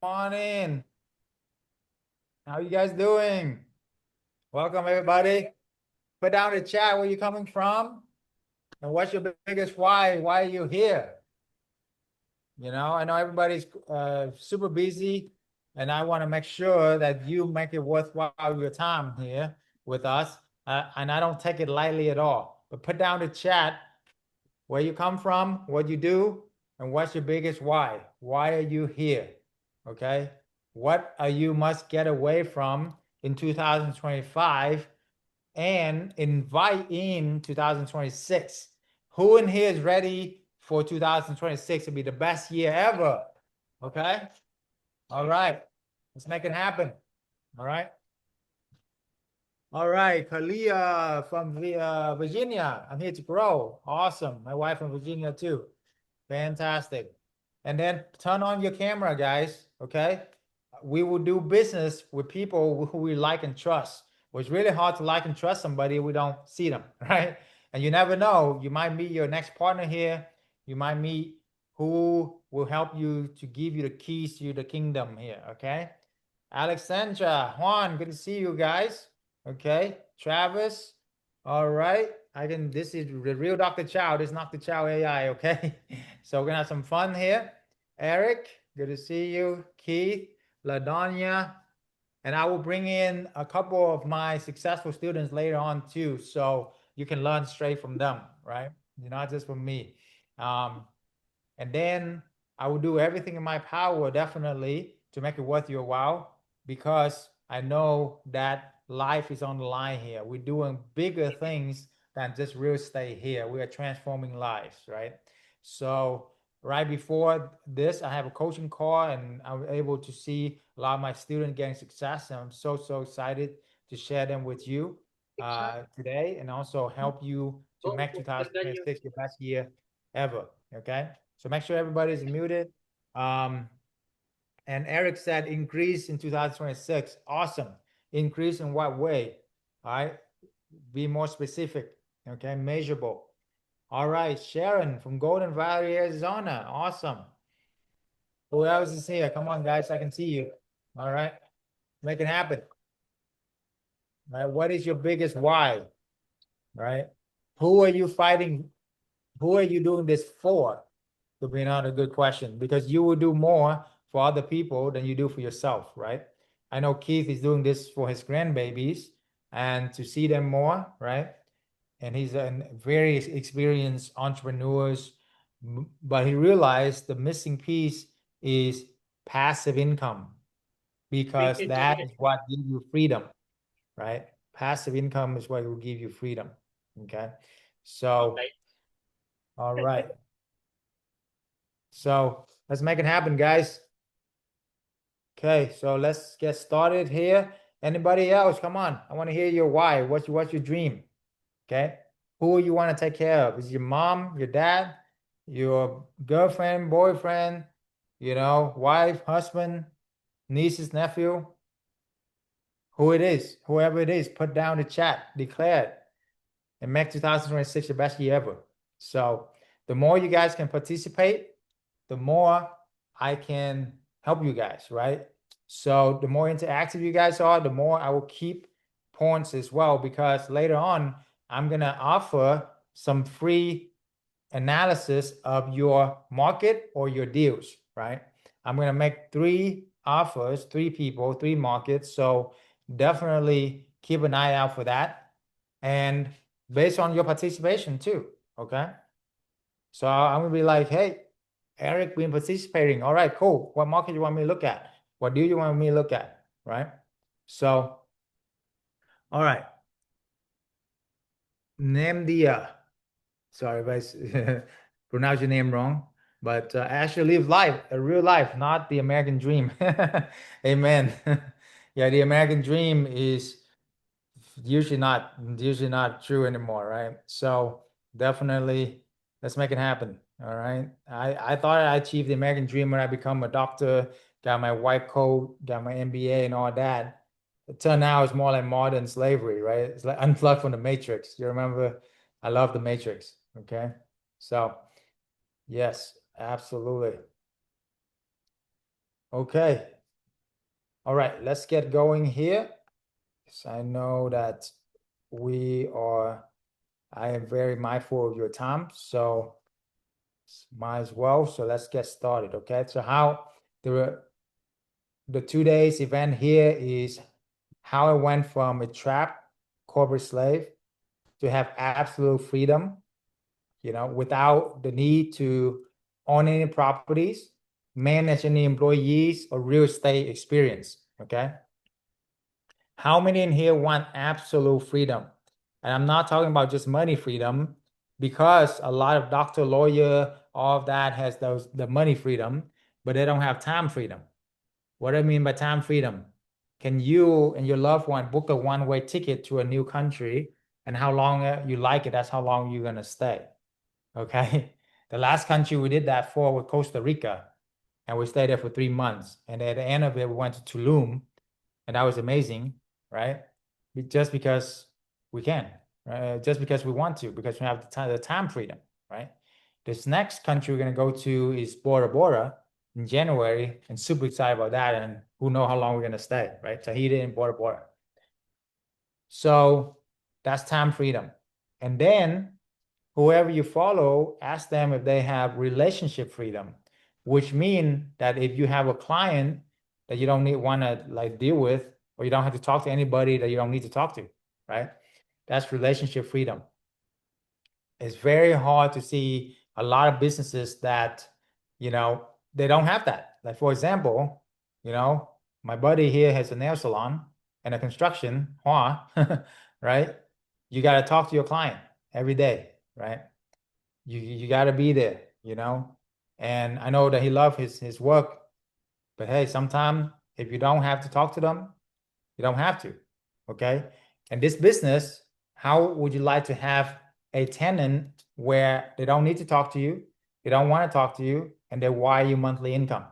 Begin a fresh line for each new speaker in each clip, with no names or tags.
morning. How you guys doing? Welcome, everybody. Put down the chat where you're coming from and what's your biggest why. Why are you here? I know everybody's super busy, and I want to make sure that you make it worthwhile your time here with us. And I don't take it lightly at all. But put down the chat where you come from, what you do, and what's your biggest why. Why are you here? Okay. What are you must get away from in 2025 and invite in 2026? Who in here is ready for 2026 to be the best year ever? Okay. All right. Let's make it happen. All right. All right, Kalia from Virginia. I'm here to grow. Awesome. My wife from Virginia too. Fantastic. And then turn on your camera, guys. Okay. We will do business with people who we like and trust. It's really hard to like and trust somebody if we don't see them, right? And you never know. You might meet your next partner here. You might meet who will help you to give you the keys to the kingdom here. Okay. Alexandra, Juan, good to see you guys. Okay. Travis. All right. This is the real Dr. Chau. This is not the Chau AI. Okay. So we're gonna have some fun here. Eric, good to see you. Keith, LaDonia, and I will bring in a couple of my successful students later on too, so you can learn straight from them, right? You're not just from me. And then I will do everything in my power, definitely, to make it worth your while, because I know that life is on the line here. We're doing bigger things than just real estate here. We are transforming lives, right? So right before this, I have a coaching call, and I'm able to see a lot of my students getting success. And I'm so excited to share them with you today, and also help you to make 2026 your best year ever. Okay. So make sure everybody's muted. And Eric said increase in 2026. Awesome. Increase in what way? All right. Be more specific. Okay. Measurable. All right. Sharon from Golden Valley, Arizona. Awesome. Who else is here? Come on, guys. I can see you. All right. Make it happen. All right. What is your biggest why? All right. Who are you fighting? Who are you doing this for? To be another good question, because you will do more for other people than you do for yourself, right? I know Keith is doing this for his grandbabies and to see them more, right? And he's a very experienced entrepreneurs, but he realized the missing piece is passive income, because that is what gives you freedom, right? Passive income is what will give you freedom. Okay. So, all right. So let's make it happen, guys. Okay, so let's get started here. Anybody else? Come on. I want to hear your why. What's your dream? Okay. Who you want to take care of? Is your mom, your dad, your girlfriend, boyfriend, wife, husband, nieces, nephew? Who it is, whoever it is, put down the chat, declare it, and make 2026 the best year ever. So the more you guys can participate, the more I can help you guys, right? So the more interactive you guys are, the more I will keep points as well, because later on, I'm going to offer some free analysis of your market or your deals, right? I'm going to make 3 offers, 3 people, 3 markets. So definitely keep an eye out for that. And based on your participation too, okay? So I'm going to be like, hey, Eric, been participating. All right, cool. What market you want me to look at? What do you want me to look at? Right? So, all right. Namdia. Sorry if I pronounce your name wrong, but actually live life, a real life, not the American dream. Amen. Yeah, the American dream is usually not true anymore, right? So definitely let's make it happen. All right. I thought I achieved the American dream when I become a doctor, got my white coat, got my MBA and all that. It turned out it's more like modern slavery, right? It's like unplugged from the Matrix. You remember? I love the Matrix. Okay. So yes, absolutely. Okay. All right, let's get going here. So I know that I am very mindful of your time, so might as well. So let's get started, okay? So how the 2 days event here is how I went from a trapped corporate slave to have absolute freedom, without the need to own any properties, manage any employees, or real estate experience, okay? How many in here want absolute freedom? And I'm not talking about just money freedom, because a lot of doctor, lawyer, all of that has the money freedom, but they don't have time freedom. What do I mean by time freedom? Can you and your loved one book a one-way ticket to a new country, and how long you like it, that's how long you're gonna stay. Okay. The last country we did that for was Costa Rica, and we stayed there for 3 months. And at the end of it, we went to Tulum, and that was amazing, right? Just because we can, right? Just because we want to, because we have the time freedom, right? This next country we're gonna go to is Bora Bora in January, and super excited about that. And who know how long we're gonna stay, right? Tahiti and Bora Bora. So that's time freedom. And then whoever you follow, ask them if they have relationship freedom, which mean that if you have a client that you don't want to like deal with, or you don't have to talk to anybody that you don't need to talk to, right? That's relationship freedom. It's very hard to see a lot of businesses that, they don't have that. Like, for example, my buddy here has a nail salon and a construction, right? You got to talk to your client every day, right? You got to be there, And I know that he loves his work, but hey, sometimes if you don't have to talk to them, you don't have to, okay? And this business, how would you like to have a tenant where they don't need to talk to you, they don't want to talk to you, and they wire you monthly income?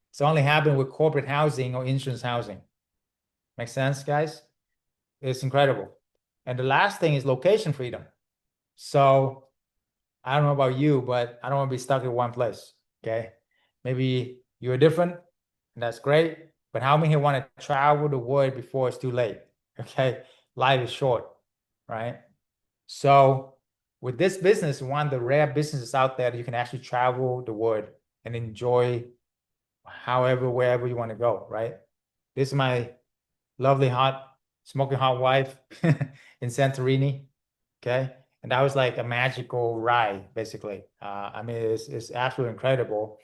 It's only happened with corporate housing or insurance housing. Make sense, guys? It's incredible. And the last thing is location freedom. So I don't know about you, but I don't want to be stuck in one place. Okay. Maybe you're different, and that's great. But how many want to travel the world before it's too late? Okay. Life is short, right? So with this business, one of the rare businesses out there that you can actually travel the world and enjoy however, wherever you want to go, right? This is my lovely hot, smoking hot wife in Santorini. Okay. And that was like a magical ride, basically. I mean, it's absolutely incredible.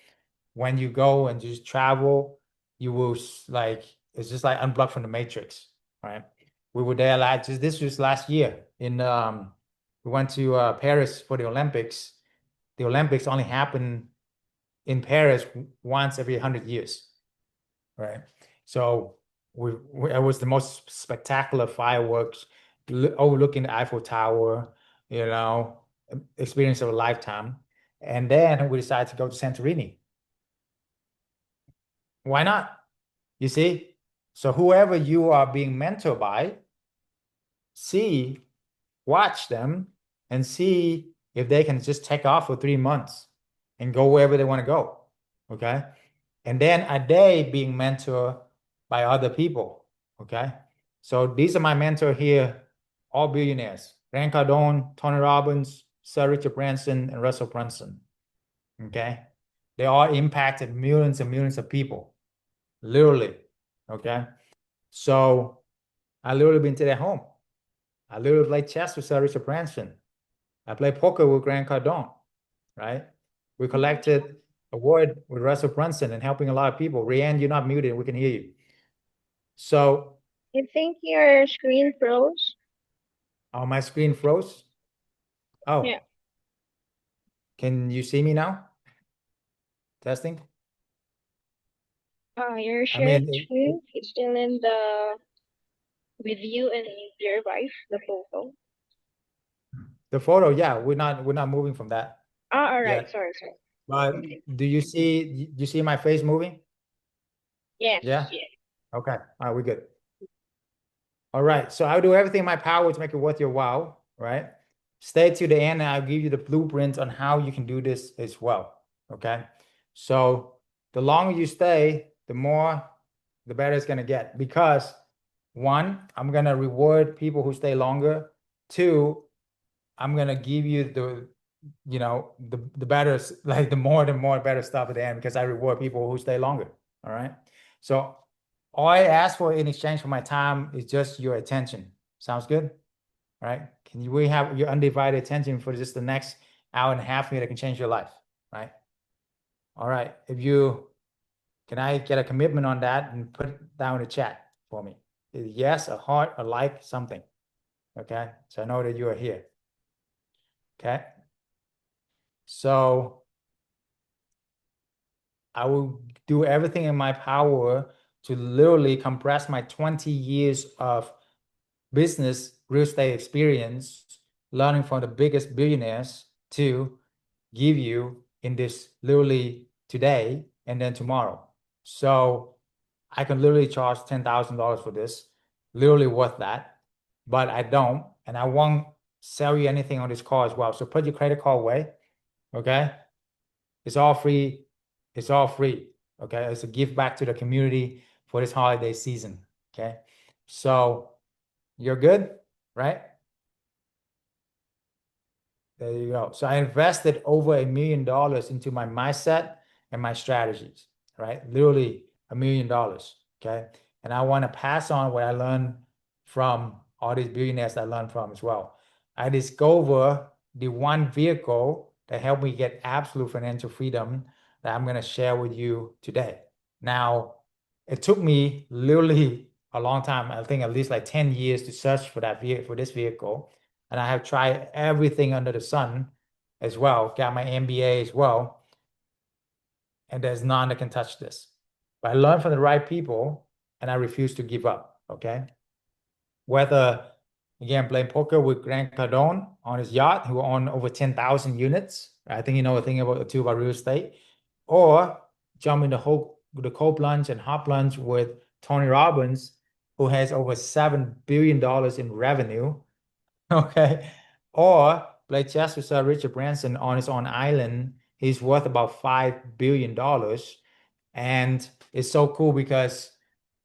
When you go and just travel, you will like, it's just like unplugged from the Matrix, right? We were there this was last year we went to Paris for the Olympics. The Olympics only happen in Paris once every 100 years, right? So it was the most spectacular fireworks overlooking the Eiffel Tower, you know, experience of a lifetime. And then we decided to go to Santorini. Why not? You see? So whoever you are being mentored by, see, watch them and see if they can just take off for 3 months and go wherever they want to go. Okay. And then a day being mentored by other people. Okay. So these are my mentor here, all billionaires: Grant Cardone, Tony Robbins, Sir Richard Branson, and Russell Brunson. Okay. They all impacted millions and millions of people, literally. Okay. So I literally been to their home. I literally played chess with Sir Richard Branson. I played poker with Grant Cardone, right? We collected award with Russell Brunson and helping a lot of people. Rianne, you're not muted. We can hear you. So,
I think your screen froze.
my screen froze.
Yeah.
Oh, can you see me now? Testing.
Your
I
shared
mean,
screen is still in the with you and your wife, the photo.
the photo, yeah, we're not moving from that
Ah, all right.
yet.
Sorry, sorry.
But do you see my face moving?
Yes,
Yeah.
yes.
Okay. All right, we're good. All right. So I'll do everything in my power to make it worth your while, right? Stay to the end and I'll give you the blueprint on how you can do this as well. Okay. So the longer you stay, the more the better it's gonna get. Because one, I'm gonna reward people who stay longer. Two, I'm gonna give you the better, like the more better stuff at the end, because I reward people who stay longer. All right. So all I ask for in exchange for my time is just your attention. Sounds good? All right. We have your undivided attention for just the next hour and a half here that can change your life, right? All right. Can I get a commitment on that and put it down in the chat for me? Yes, a heart, a like, something. Okay. So I know that you are here. Okay. So I will do everything in my power to literally compress my 20 years of business real estate experience, learning from the biggest billionaires, to give you in this literally today and then tomorrow. So I can literally charge $10,000 for this, literally worth that, but I don't, and I won't sell you anything on this call as well. So put your credit card away, okay? It's all free. It's all free. Okay. It's a gift back to the community for this holiday season. Okay. So you're good, right? There you go. So I invested over $1 million into my mindset and my strategies, right? Literally $1 million. Okay. And I want to pass on what I learned from all these billionaires I learned from as well. I discover the one vehicle that helped me get absolute financial freedom that I'm going to share with you today. Now, it took me literally a long time, I think at least like 10 years to search for that vehicle, for this vehicle. And I have tried everything under the sun as well, got my MBA as well. And there's none that can touch this. But I learned from the right people and I refuse to give up. Okay. Whether, again, playing poker with Grant Cardone on his yacht, who owned over 10,000 units. I think you know a thing about too about real estate, or jump in the cold plunge and hot plunge with Tony Robbins, who has over $7 billion in revenue. Okay. Or play chess with Sir Richard Branson on his own island. He's worth about $5 billion. And it's so cool because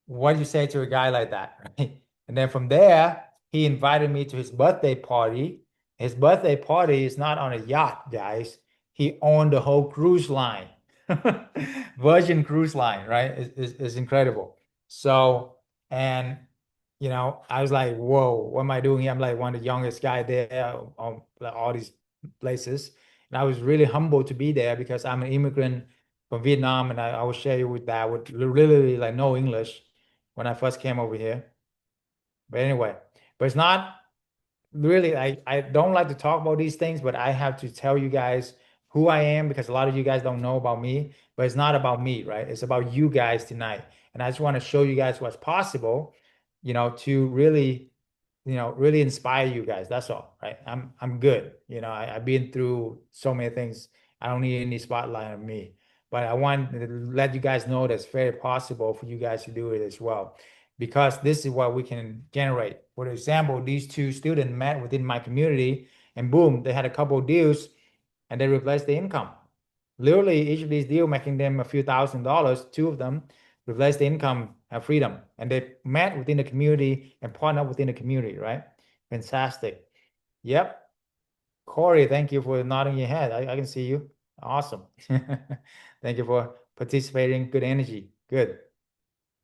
what do you say to a guy like that, right? And then from there, he invited me to his birthday party. His birthday party is not on a yacht, guys. He owned the whole cruise line. Virgin Cruise Line, right? Is incredible. So, and I was like, whoa, what am I doing here? I'm like one of the youngest guy there on like, all these places. And I was really humbled to be there because I'm an immigrant from Vietnam, and I will share you with that with literally like no English when I first came over here. But anyway, but it's not really, I don't like to talk about these things, but I have to tell you guys who I am because a lot of you guys don't know about me, but it's not about me, right? It's about you guys tonight. And I just want to show you guys what's possible, to really, really inspire you guys. That's all, right? I'm good. I've been through so many things. I don't need any spotlight on me. But I want to let you guys know that it's very possible for you guys to do it as well, because this is what we can generate. For example, these two students met within my community and boom, they had a couple of deals and they replaced the income. Literally, each of these deals making them a few $1,000s, two of them replaced the income and freedom. And they met within the community and partnered within the community, right? Fantastic. Yep. Corey, thank you for nodding your head. I can see you. Awesome. Thank you for participating. Good energy. Good.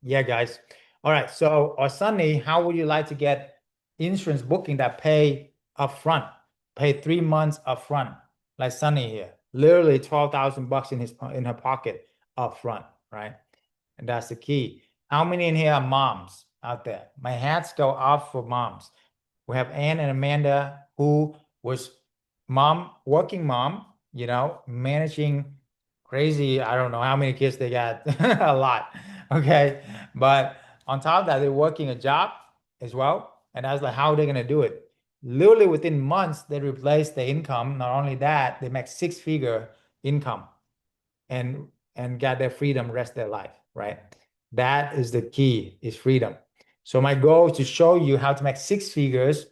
Yeah, guys. All right. So, Sunny, how would you like to get insurance booking that pay upfront, pay 3 months upfront, like Sunny here, literally 12,000 bucks in her pocket upfront, right? And that's the key. How many in here are moms out there? My hats go off for moms. We have Ann and Amanda, who was working mom, managing crazy. I don't know how many kids they got, a lot. Okay. But on top of that, they're working a job as well. And I was like, how are they going to do it? Literally within months, they replaced the income. Not only that, they make six-figure income and got their freedom rest of their life, right? That is the key, is freedom. So my goal is to show you how to make six figures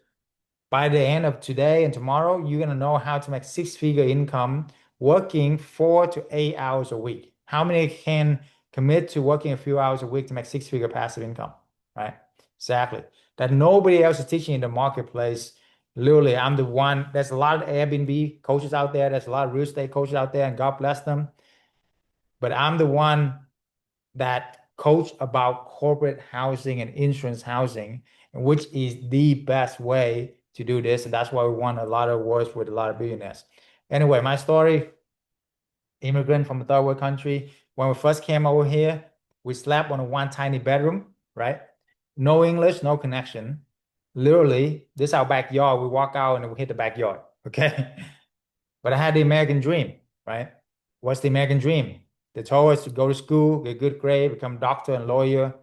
by the end of today and tomorrow. You're gonna know how to make six-figure income working 4 to 8 hours a week. How many can commit to working a few hours a week to make six-figure passive income, right? Exactly. That nobody else is teaching in the marketplace. Literally, I'm the one. There's a lot of Airbnb coaches out there. There's a lot of real estate coaches out there, and God bless them. But I'm the one that coach about corporate housing and insurance housing, which is the best way to do this. And that's why we won a lot of awards with a lot of billionaires. Anyway, my story, immigrant from a third world country. When we first came over here, we slept on one tiny bedroom, right? No English, no connection. Literally, this is our backyard. We walk out and we hit the backyard. Okay. But I had the American dream, right? What's the American dream? They told us to go to school, get good grade, become doctor and lawyer.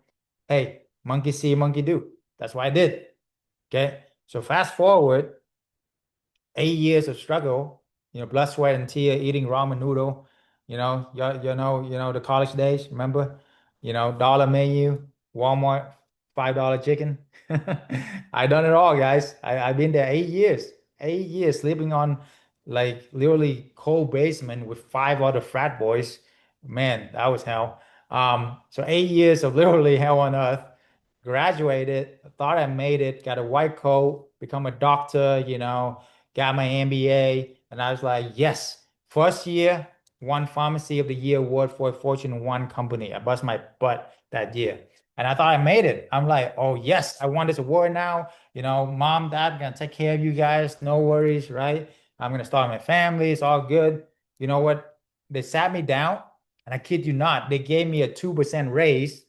Hey, monkey see, monkey do. That's what I did. Okay. So fast forward 8 years of struggle, blood, sweat, and tear, eating ramen noodle, the college days, remember? Dollar menu, Walmart, $5 chicken. I done it all, guys. I've been there 8 years, 8 years sleeping on like literally cold basement with five other frat boys. Man, that was hell. So 8 years of literally hell on earth. Graduated, thought I made it, got a white coat, become a doctor, got my MBA, and I was like, yes, first year, won Pharmacy of the Year award for a Fortune 1 company. I bust my butt that year. And I thought I made it. I'm like, oh, yes, I won this award now. Mom, dad, I'm gonna take care of you guys. No worries, right? I'm gonna start my family. It's all good. You know what? They sat me down, and I kid you not, they gave me a 2% raise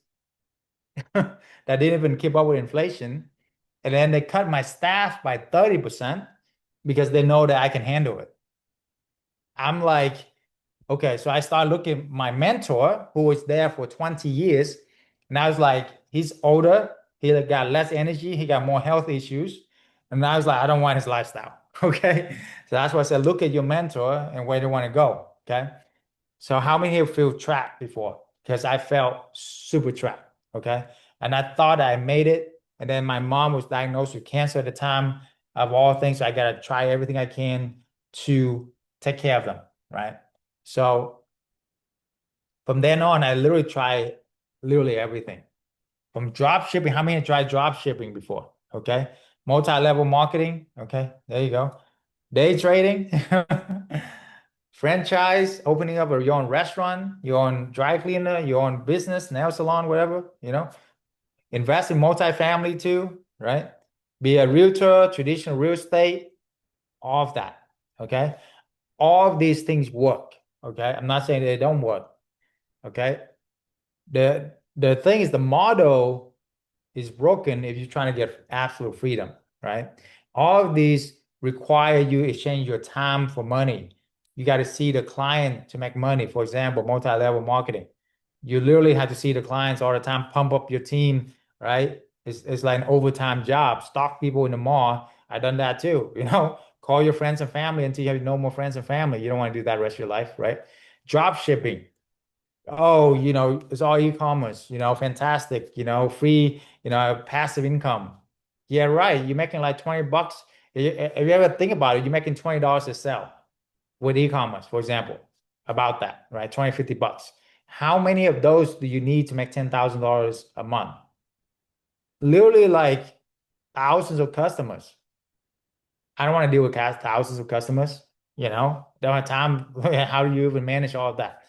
that didn't even keep up with inflation. And then they cut my staff by 30% because they know that I can handle it. I'm like, okay, so I started looking at my mentor who was there for 20 years. And I was like, he's older, he got less energy, he got more health issues. And I was like, I don't want his lifestyle. Okay. So that's why I said, look at your mentor and where they want to go. Okay. So how many here feel trapped before? Because I felt super trapped. Okay. And I thought I made it. And then my mom was diagnosed with cancer at the time of all things. So I got to try everything I can to take care of them. Right. So from then on, I literally tried literally everything. From drop shipping, how many tried drop shipping before? Okay. Multi-level marketing. Okay. There you go. Day trading. Franchise, opening up your own restaurant, your own dry cleaner, your own business, nail salon, whatever. Invest in multifamily too, right? Be a realtor, traditional real estate, all of that. Okay. All of these things work. Okay. I'm not saying they don't work. Okay. The thing is the model is broken if you're trying to get absolute freedom, right? All of these require you exchange your time for money. You got to see the client to make money. For example, multi-level marketing. You literally have to see the clients all the time, pump up your team, right? It's like an overtime job. Stalk people in the mall. I've done that too. Call your friends and family until you have no more friends and family. You don't want to do that rest of your life, right? Drop shipping. Oh, it's all e-commerce, fantastic, free, passive income. Yeah, right. You're making like 20 bucks. If you ever think about it, you're making $20 to sell with e-commerce, for example, about that, right? 20, 50 bucks. How many of those do you need to make $10,000 a month? Literally like thousands of customers. I don't want to deal with thousands of customers, don't have time. How do you even manage all of that,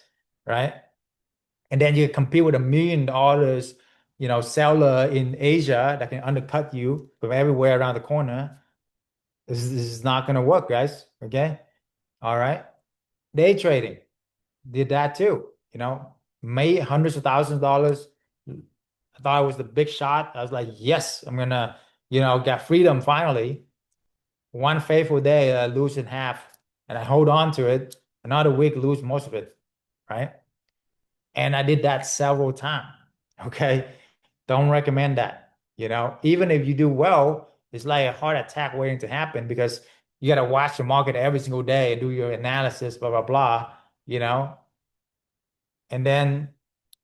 right? And then you compete with $1 million, seller in Asia that can undercut you from everywhere around the corner. This is not going to work, guys. Okay. All right. Day trading did that too, made hundreds of thousands of dollars. I thought it was the big shot. I was like, yes, I'm gonna, get freedom finally. One faithful day, I lose in half and I hold on to it. Another week, lose most of it. Right. And I did that several times. Okay. Don't recommend that. Even if you do well, it's like a heart attack waiting to happen because you got to watch the market every single day and do your analysis, blah, blah, blah, you know, and then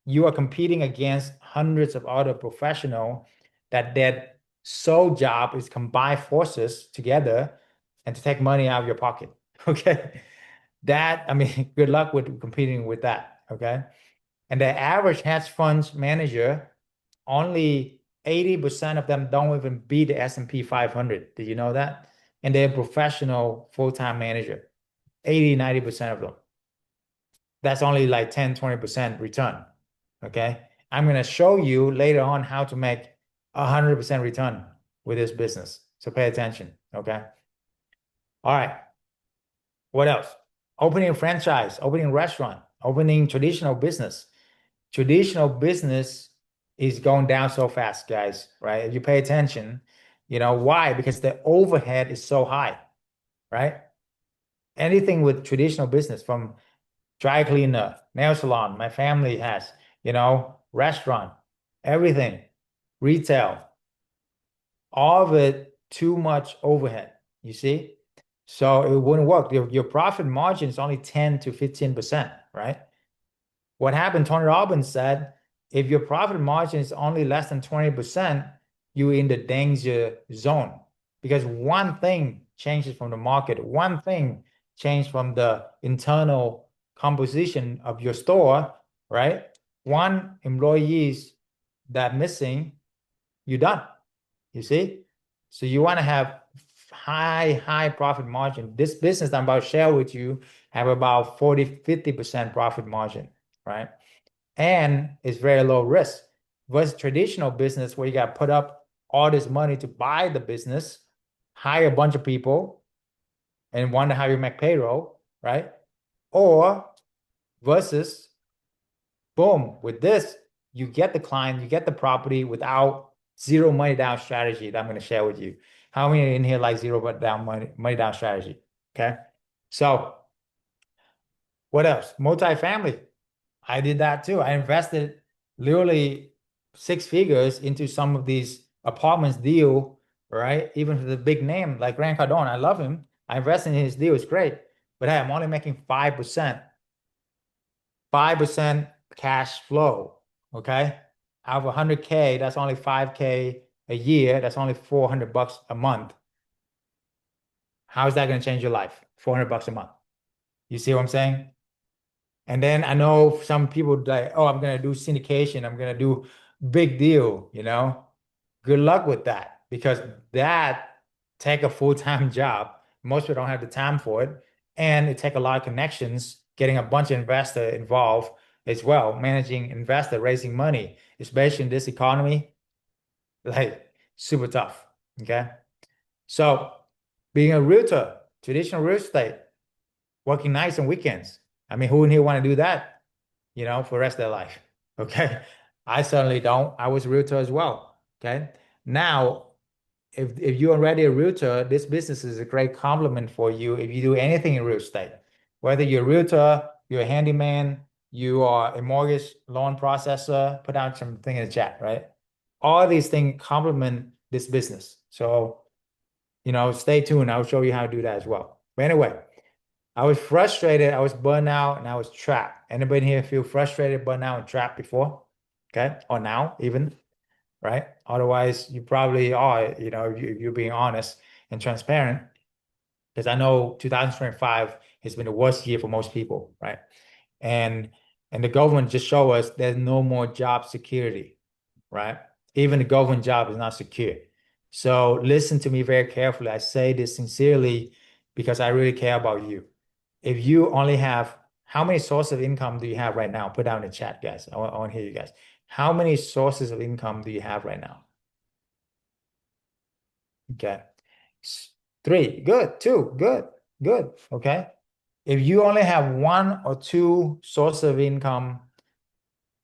you are competing against hundreds of other professionals that their sole job is combine forces together and to take money out of your pocket. Okay. I mean, good luck with competing with that. Okay. And the average hedge funds manager, only 80% of them don't even beat the S&P 500. Did you know that? And they're professional full-time manager, 80, 90% of them. That's only like 10, 20% return. Okay. I'm going to show you later on how to make 100% return with this business. So pay attention. Okay. All right. What else? Opening a franchise, opening a restaurant, opening traditional business. Traditional business is going down so fast, guys, right? If you pay attention, why? Because the overhead is so high, right? Anything with traditional business, from dry cleaner, nail salon, my family has, restaurant, everything, retail, all of it, too much overhead, you see? So it wouldn't work. Your profit margin is only 10 to 15%, right? What happened, Tony Robbins said, if your profit margin is only less than 20%, you're in the danger zone. Because one thing changes from the market, one thing changes from the internal composition of your store, right? One employees that missing, you're done. You see? So you want to have high profit margin. This business I'm about to share with you have about 40, 50% profit margin, right? And it's very low risk. Versus traditional business where you got to put up all this money to buy the business, hire a bunch of people, and wonder how you make payroll, right? Or versus, boom, with this, you get the client, you get the property without zero money down strategy that I'm going to share with you. How many in here like zero but down money down strategy? Okay. So what else? Multifamily. I did that too. I invested literally six figures into some of these apartments deal, right? Even for the big name like Grant Cardone, I love him. I invested in his deal, it's great. But hey, I'm only making 5%. 5% cash flow. Okay. Out of 100K, that's only 5K a year. That's only $400 a month. How is that going to change your life? $400 a month. You see what I'm saying? And then I know some people like, oh, I'm gonna do syndication, I'm gonna do big deal, Good luck with that because that take a full-time job. Most people don't have the time for it. And it take a lot of connections, getting a bunch of investor involved as well, managing investor, raising money, especially in this economy, like super tough. Okay. So being a realtor, traditional real estate, working nights and weekends. I mean, who in here want to do that, for the rest of their life? Okay. I certainly don't. I was a realtor as well. Okay. Now, if you're already a realtor, this business is a great complement for you if you do anything in real estate. Whether you're a realtor, you're a handyman, you are a mortgage loan processor, put out something in the chat, right? All these things complement this business. So, stay tuned. I'll show you how to do that as well. But anyway, I was frustrated, I was burned out, and I was trapped. Anybody here feel frustrated, burned out, and trapped before? Okay. Or now even, right? Otherwise, you probably are, if you're being honest and transparent, because I know 2025 has been the worst year for most people, right? And and the government just show us there's no more job security, right? Even the government job is not secure. So listen to me very carefully. I say this sincerely because I really care about you. If you only have, how many sources of income do you have right now? Put down in the chat, guys. I want to hear you guys. How many sources of income do you have right now? Okay. Three. Good. Two. Good. Good. Okay. If you only have one or two sources of income,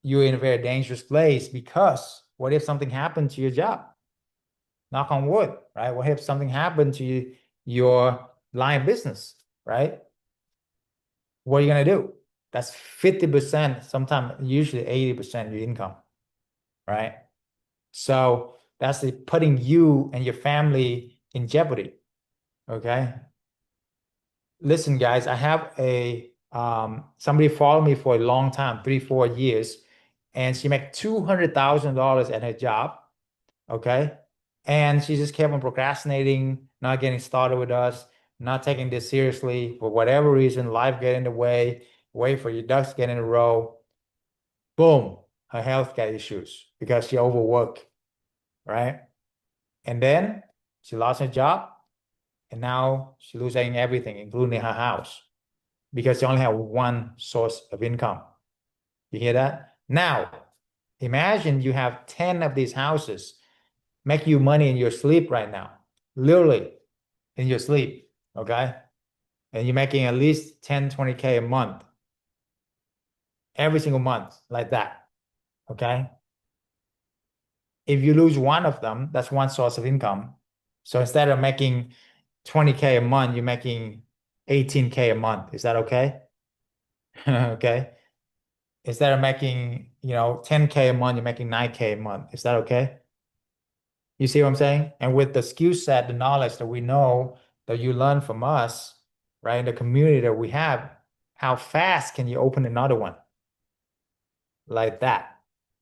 you're in a very dangerous place because what if something happened to your job? Knock on wood, right? What if something happened to your line of business, right? What are you gonna do? That's 50%, sometimes usually 80% of your income, right? So that's putting you and your family in jeopardy. Okay. Listen, guys, I have somebody followed me for a long time, 3, 4 years, and she made $200,000 at her job. Okay. And she just kept on procrastinating, not getting started with us, not taking this seriously for whatever reason, life get in the way, wait for your ducks to get in a row. Boom, her healthcare issues because she overworked, right? And then she lost her job, and now she's losing everything, including her house, because she only had one source of income. You hear that? Now, imagine you have 10 of these houses make you money in your sleep right now, literally in your sleep, okay? And you're making at least 10, 20K a month, every single month, like that, okay? If you lose one of them, that's one source of income. So instead of making 20K a month, you're making 18K a month. Is that okay? Okay. Instead of making, 10K a month, you're making 9K a month. Is that okay? You see what I'm saying? And with the skill set, the knowledge that we know that you learn from us, right, in the community that we have, how fast can you open another one like that?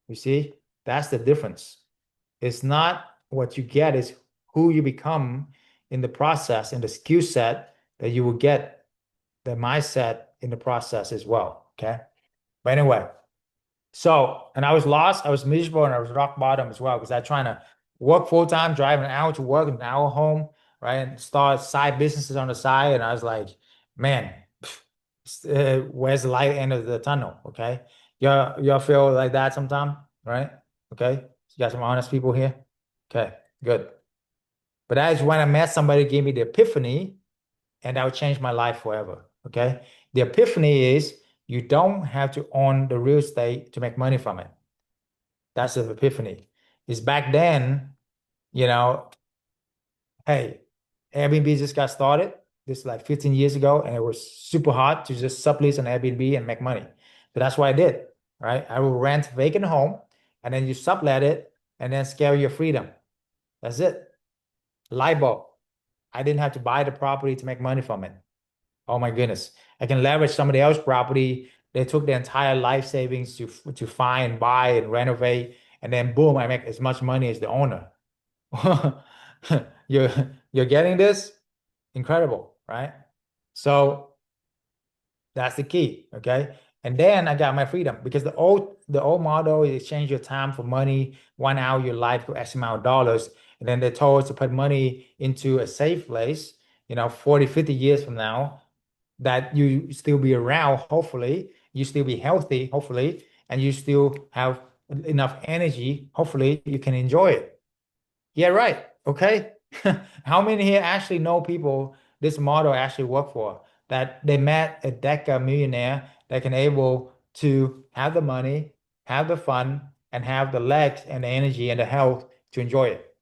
You see? That's the difference. It's not what you get, is who you become in the process and the skill set that you will get, the mindset in the process as well. Okay. But anyway, so, and I was lost, I was miserable, and I was rock bottom as well because I trying to work full time, drive an hour to work, an hour home, right? And start side businesses on the side. And I was like, man, where's the light at the end of the tunnel? Okay. Y'all feel like that sometime, right? Okay. You got some honest people here. Okay, good. But that is when I met somebody who gave me the epiphany, and that would change my life forever. Okay. The epiphany is you don't have to own the real estate to make money from it. That's the epiphany. Is back then, you know, hey, Airbnb just got started. This is like 15 years ago, and it was super hard to just sublease on Airbnb and make money. So that's what I did, right? I will rent vacant home, and then you sublet it, and then scale your freedom. That's it. LIBOR. I didn't have to buy the property to make money from it. Oh my goodness. I can leverage somebody else's property. They took their entire life savings to find, buy, and renovate, and then boom, I make as much money as the owner. You're you're getting this? Incredible, right? So that's the key, okay? And then I got my freedom because the old model is exchange your time for money, 1 hour your life for X amount of dollars. And then they told us to put money into a safe place, 40, 50 years from now, that you still be around, hopefully, you still be healthy, hopefully, and you still have enough energy, hopefully you can enjoy it. Yeah, right. Okay. How many here actually know people this model actually work for? That they met a deca millionaire that can able to have the money, have the fun, and have the legs and the energy and the health to enjoy it.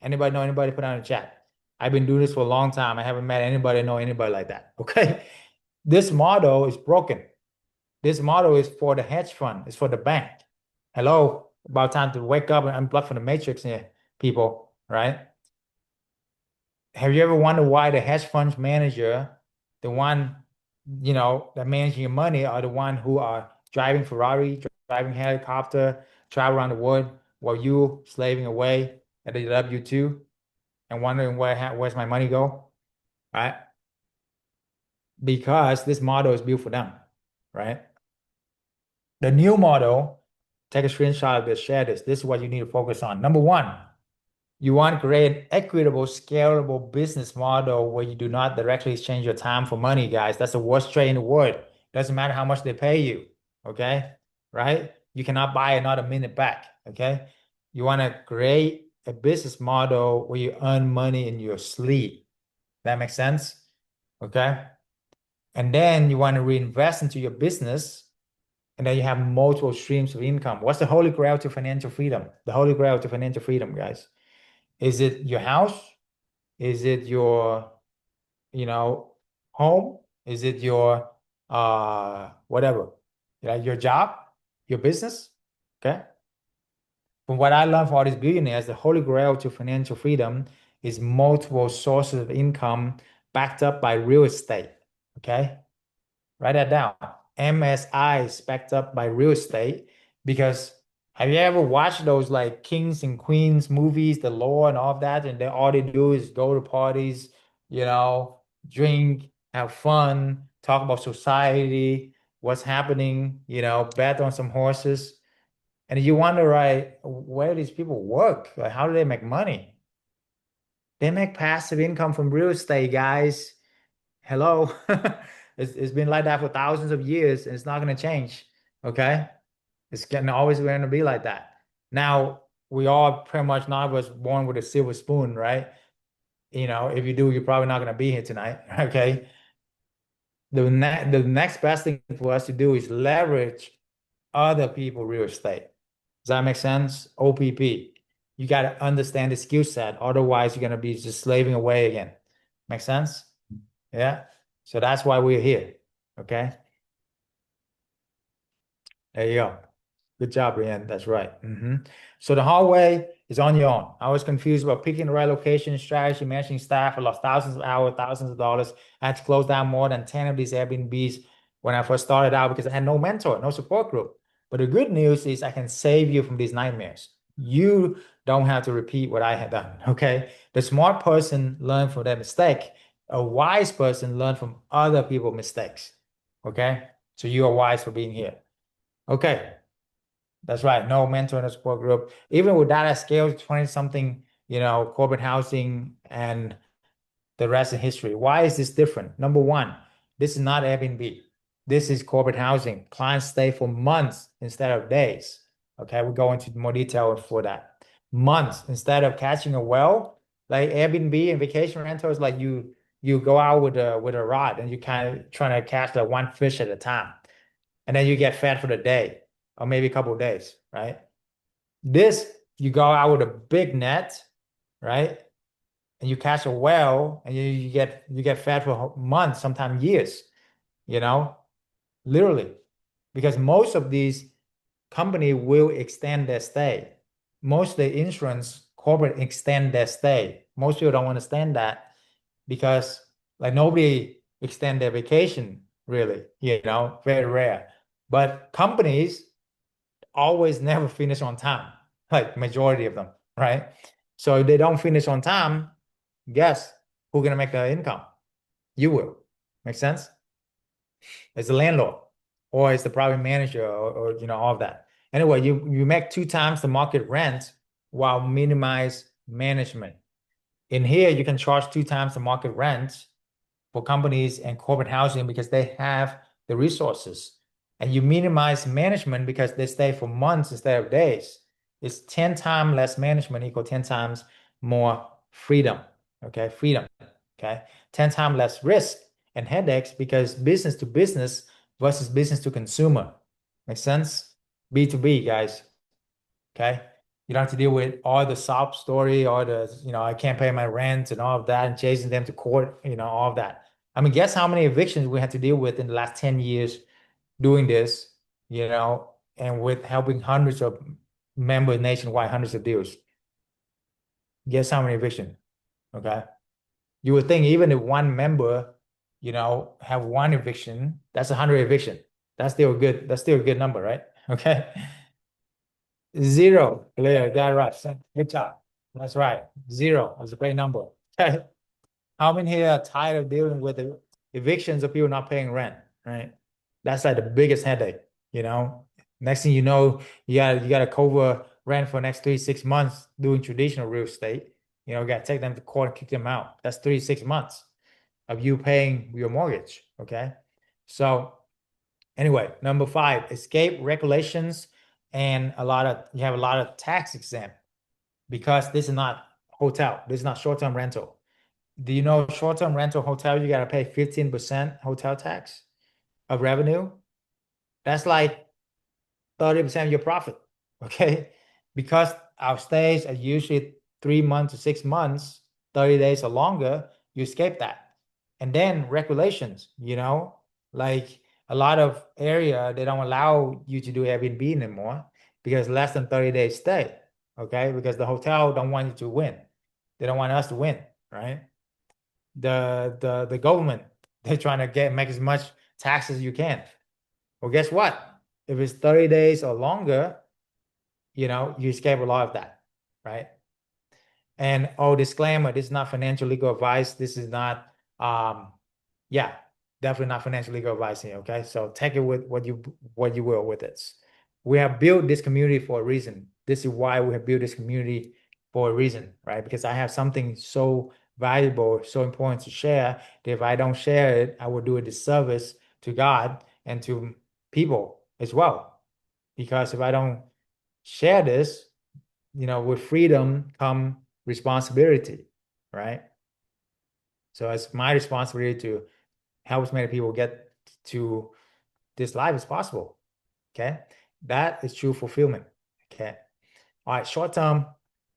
Anybody know anybody? Put on the chat. I've been doing this for a long time. I haven't met anybody know anybody like that. Okay. This model is broken. This model is for the hedge fund. It's for the bank. Hello, about time to wake up and unplug from the matrix here, people, right? Have you ever wondered why the hedge funds manager, the one, that managing your money, are the one who are driving Ferrari, driving helicopter, travel around the world while you slaving away at the W-2 and wondering where's my money go, right? Because this model is built for them, right? The new model, take a screenshot of this, share this. This is what you need to focus on. Number one, you want to create an equitable, scalable business model where you do not directly exchange your time for money, guys. That's the worst trade in the world. Doesn't matter how much they pay you, okay? Right? You cannot buy another minute back, okay? You want to create a business model where you earn money in your sleep. That makes sense? Okay? And then you want to reinvest into your business, and then you have multiple streams of income. What's the holy grail to financial freedom? The holy grail to financial freedom, guys. Is it your house? Is it your, home? Is it your whatever? Your job, your business? Okay. From what I learned from all these billionaires, the holy grail to financial freedom is multiple sources of income backed up by real estate. Okay. Write that down. MSI is backed up by real estate because have you ever watched those like kings and queens movies, the law and all of that, and then all they do is go to parties, drink, have fun, talk about society, what's happening, bet on some horses. And you wonder, right, where these people work? Like, how do they make money? They make passive income from real estate, guys. Hello. It's been like that for thousands of years, and it's not going to change. Okay. It's getting always going to be like that. Now, we all pretty much none of us born with a silver spoon, right? If you do, you're probably not going to be here tonight. Okay. The next best thing for us to do is leverage other people real estate. Does that make sense? OPP. You got to understand the skill set. Otherwise, you're going to be just slaving away again. Make sense? Yeah. So that's why we're here. Okay. There you go. Good job, Brian. That's right. So the hallway is on your own. I was confused about picking the right location, strategy, managing staff. I lost thousands of hours, thousands of dollars. I had to close down more than 10 of these Airbnbs when I first started out because I had no mentor, no support group. But the good news is I can save you from these nightmares. You don't have to repeat what I had done. Okay. The smart person learned from their mistake. A wise person learned from other people's mistakes. Okay. So you are wise for being here. Okay. That's right. No mentor in a support group. Even with that at scale, 20 something, corporate housing and the rest in history. Why is this different? Number one, this is not Airbnb. This is corporate housing. Clients stay for months instead of days. Okay, we'll go into more detail for that. Months instead of catching a well, like Airbnb and vacation rentals, like you go out with a rod and you kind of trying to catch like one fish at a time. And then you get fed for the day or maybe a couple of days, right? This, you go out with a big net, right? And you catch a whale and you get fed for months, sometimes years, you know, literally. Because most of these company will extend their stay. Most of the insurance corporate extend their stay. Most people don't understand that because like nobody extend their vacation really, very rare. But companies always never finish on time, like majority of them, right? So if they don't finish on time, guess who's gonna make the income? You will. Make sense? It's the landlord or it's the property manager or all of that. Anyway, you make two times the market rent while minimize management. In here, you can charge two times the market rent for companies and corporate housing because they have the resources. And you minimize management because they stay for months instead of days. It's 10 times less management equal 10 times more freedom. Okay, freedom. Okay, 10 times less risk and headaches because business to business versus business to consumer. Make sense? B2B, guys. Okay. You don't have to deal with all the sob story or I can't pay my rent and all of that and chasing them to court, all of that. I mean, guess how many evictions we had to deal with in the last 10 years doing this, and with helping hundreds of members nationwide, hundreds of deals. Guess how many evictions? Okay. You would think even if one member, have one eviction, that's 100 eviction. That's still good. That's still a good number, right? Okay. Zero. Clear. That right. Good job. That's right. Zero was a great number. Okay. How many here are tired of dealing with the evictions of people not paying rent, right? That's like the biggest headache. Next thing you know, you got to cover rent for the next 3 6 months doing traditional real estate. Got to take them to court and kick them out. That's 3 6 months of you paying your mortgage. Okay. So anyway, number five, escape regulations and you have a lot of tax exempt because this is not hotel. This is not short-term rental. Do you know short-term rental hotel, you got to pay 15% hotel tax of revenue? That's like 30% of your profit. Okay. Because our stays are usually 3 months to 6 months, 30 days or longer, you escape that. And then regulations, like a lot of area, they don't allow you to do Airbnb anymore because less than 30 days stay. Okay. Because the hotel don't want you to win. They don't want us to win, right? The government, they're trying to make as much tax as you can. Well, guess what? If it's 30 days or longer, you escape a lot of that, right? And disclaimer, this is not financial legal advice. This is not, yeah. definitely not financial legal advice here, okay? So take it with what you will with it. We have built this community for a reason. This is why we have built this community for a reason, right? Because I have something so valuable, so important to share that if I don't share it, I will do a disservice to God and to people as well. Because if I don't share this, with freedom come responsibility, right? So it's my responsibility to help as many people get to this life as possible. Okay. That is true fulfillment. Okay. All right. Short term,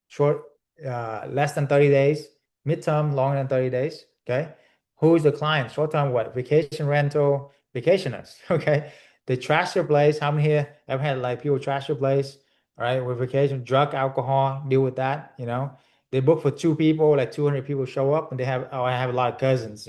short, less than 30 days, midterm, longer than 30 days. Okay. Who is the client? Short term, what? Vacation rental, vacationers. Okay. They trash your place. How many here ever had like people trash your place? All right. With vacation, drug, alcohol, deal with that. They book for 2 people, like 200 people show up and they have, oh, I have a lot of cousins,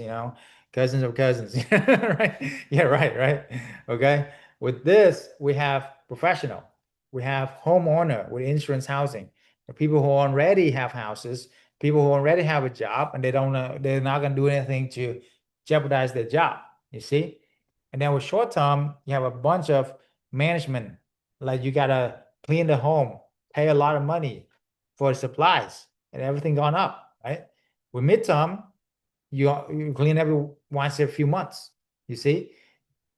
cousins of cousins. Right. Yeah. Right. Right. Okay. With this, we have professional. We have homeowner with insurance housing. The people who already have houses, people who already have a job, and they're not going to do anything to jeopardize their job. You see? And then with short term, you have a bunch of management. Like you gotta clean the home, pay a lot of money for supplies, and everything gone up, right? With midterm, you clean every once every few months. You see?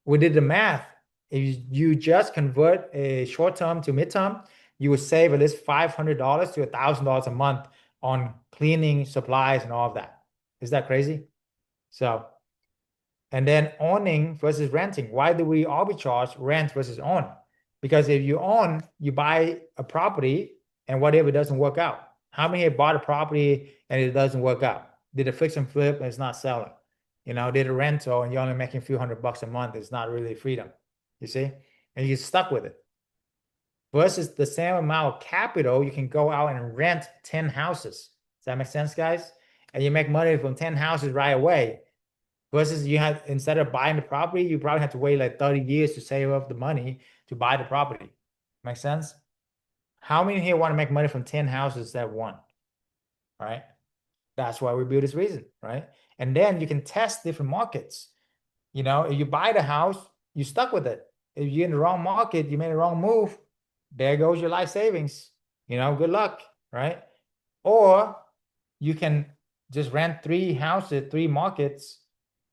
We did the math. If you just convert a short term to midterm, you would save at least $500 to $1,000 a month on cleaning supplies and all of that. Is that crazy? So, and then owning versus renting. Why do we arbitrage rent versus own? Because if you own, you buy a property, and what if it doesn't work out? How many have bought a property and it doesn't work out? Did a fix and flip and it's not selling? Did a rental and you're only making a few $100 a month. It's not really freedom, you see? And you're stuck with it. Versus the same amount of capital, you can go out and rent 10 houses. Does that make sense, guys? And you make money from 10 houses right away. Versus you have, instead of buying the property, you probably have to wait like 30 years to save up the money to buy the property. Make sense? How many here want to make money from 10 houses that one? Right? That's why we build this reason, right? And then you can test different markets. If you buy the house, you're stuck with it. If you're in the wrong market, you made a wrong move, there goes your life savings. Good luck, right? Or you can just rent 3 houses, 3 markets,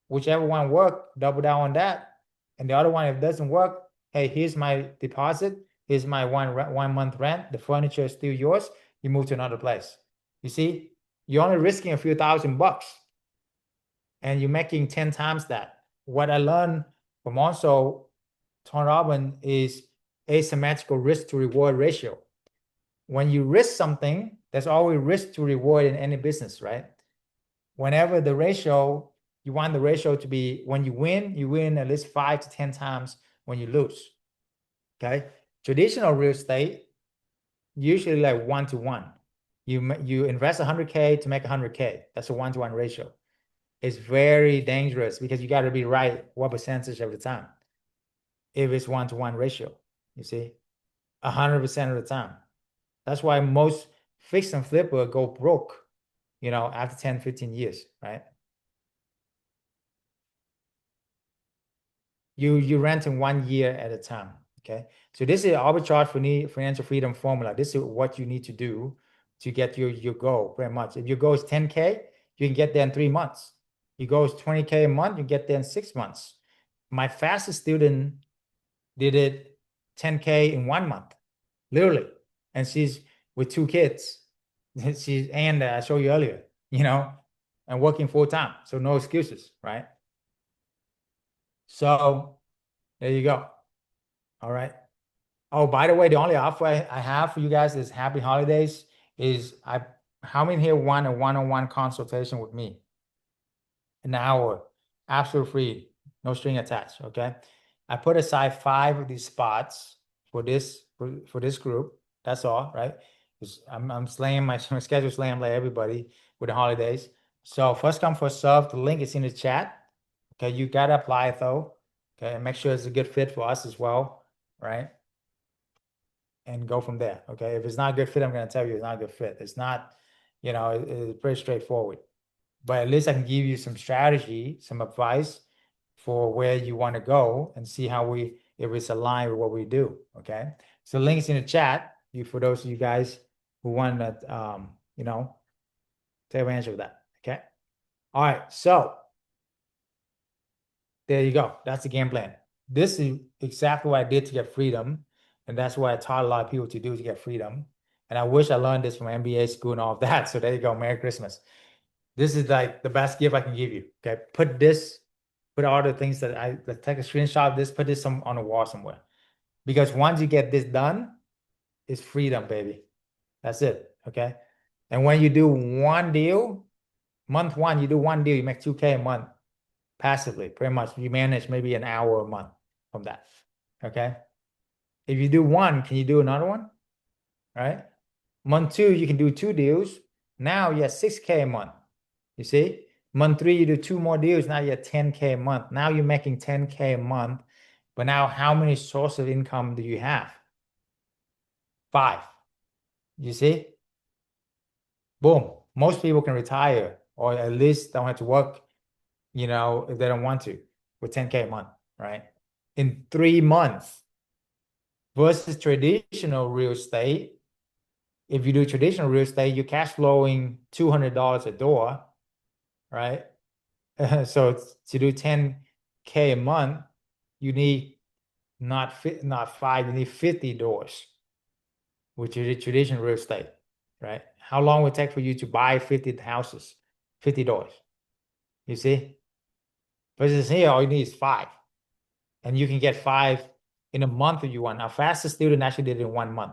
whichever one work, double down on that. And the other one, if it doesn't work, hey, here's my deposit, here's my 1 month rent, the furniture is still yours, you move to another place. You see, you're only risking a few $1,000 and you're making 10 times that. What I learned from also Tony Robbins is asymmetrical risk to reward ratio. When you risk something, there's always risk to reward in any business, right? Whenever the ratio, you want the ratio to be, when you win at least 5 to 10 times when you lose. Okay. Traditional real estate, usually like 1 to 1. You invest 100K to make 100K. That's a 1 to 1 ratio. It's very dangerous because you got to be right what percentage of the time. If it's 1 to 1 ratio, you see, 100% of the time. That's why most fix and flipper go broke, after 10, 15 years, right? You rent in 1 year at a time. Okay. So this is arbitrage for financial freedom formula. This is what you need to do to get your goal, pretty much. If your goal is 10K, you can get there in 3 months. Your goal is 20K a month, you get there in 6 months. My fastest student did it 10K in 1 month, literally. And she's with 2 kids. And I showed you earlier, and working full time. So no excuses, right? So there you go. All right. Oh, by the way, the only offer I have for you guys is happy holidays. How many here want a one-on-one consultation with me? An hour, absolute free, no string attached. Okay. I put aside 5 of these spots for this group. That's all, right? I'm slaying my schedule, slaying like everybody with the holidays. So first come, first serve. The link is in the chat. Okay, you gotta apply though. Okay, and make sure it's a good fit for us as well, right? And go from there. Okay, if it's not a good fit, I'm gonna tell you it's not a good fit. It's not, it's pretty straightforward. But at least I can give you some strategy, some advice for where you want to go and see if it's aligned with what we do. Okay. So links in the chat, for those of you guys who want to, take advantage of that. Okay. All right. So there you go. That's the game plan. This is exactly what I did to get freedom. And that's what I taught a lot of people to do to get freedom. And I wish I learned this from MBA school and all of that. So there you go. Merry Christmas. This is like the best gift I can give you. Okay. Put all the things let's take a screenshot of this, put this on the wall somewhere. Because once you get this done, it's freedom, baby. That's it. Okay. And when you do one deal, month one, you do one deal, you make 2K a month passively. Pretty much you manage maybe an hour a month from that. Okay. If you do one, can you do another one? Right? Month two, you can do 2 deals. Now you have 6K a month. You see? Month three, you do 2 more deals. Now you have 10K a month. Now you're making 10K a month. But now how many sources of income do you have? 5. You see? Boom. Most people can retire or at least don't have to work, if they don't want to with 10K a month, right? In 3 months versus traditional real estate. If you do traditional real estate, you're cash flowing $200 a door, right? So to do 10K a month, you need not 5, you need 50 doors, which is traditional real estate, right? How long would it take for you to buy 50 houses, 50 doors? You see? Versus here, all you need is 5. And you can get 5 in a month if you want. Now, fastest student actually did it in 1 month.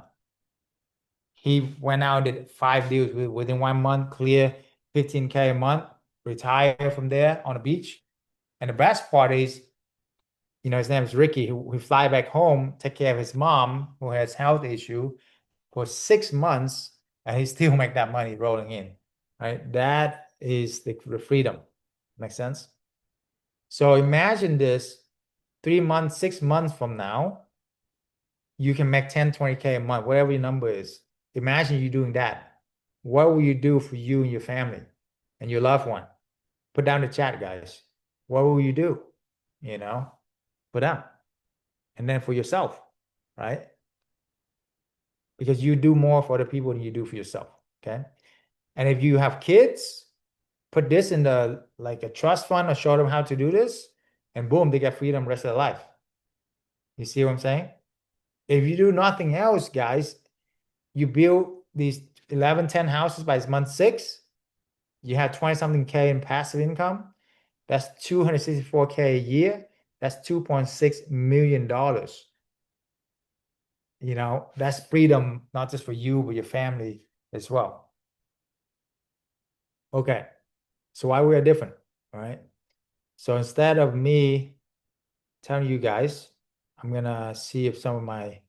He went out, did 5 deals within 1 month, clear 15K a month, retire from there on the beach. And the best part is, his name is Ricky, who fly back home, take care of his mom who has health issue for 6 months, and he still make that money rolling in, right? That is the freedom. Make sense? So imagine this 3 months, 6 months from now, you can make 10, 20K a month, whatever your number is. Imagine you doing that. What will you do for you and your family and your loved one? Put down the chat, guys. What will you do? Put down. And then for yourself, right? Because you do more for other people than you do for yourself. Okay. And if you have kids, put this in like a trust fund or show them how to do this, and boom, they get freedom the rest of their life. You see what I'm saying? If you do nothing else, guys, you build these 11, 10 houses by month 6, you have 20 something K in passive income. That's 264K a year. That's $2.6 million. That's freedom, not just for you, but your family as well. Okay. So why we are different, all right? So instead of me telling you guys, I'm gonna see if some of my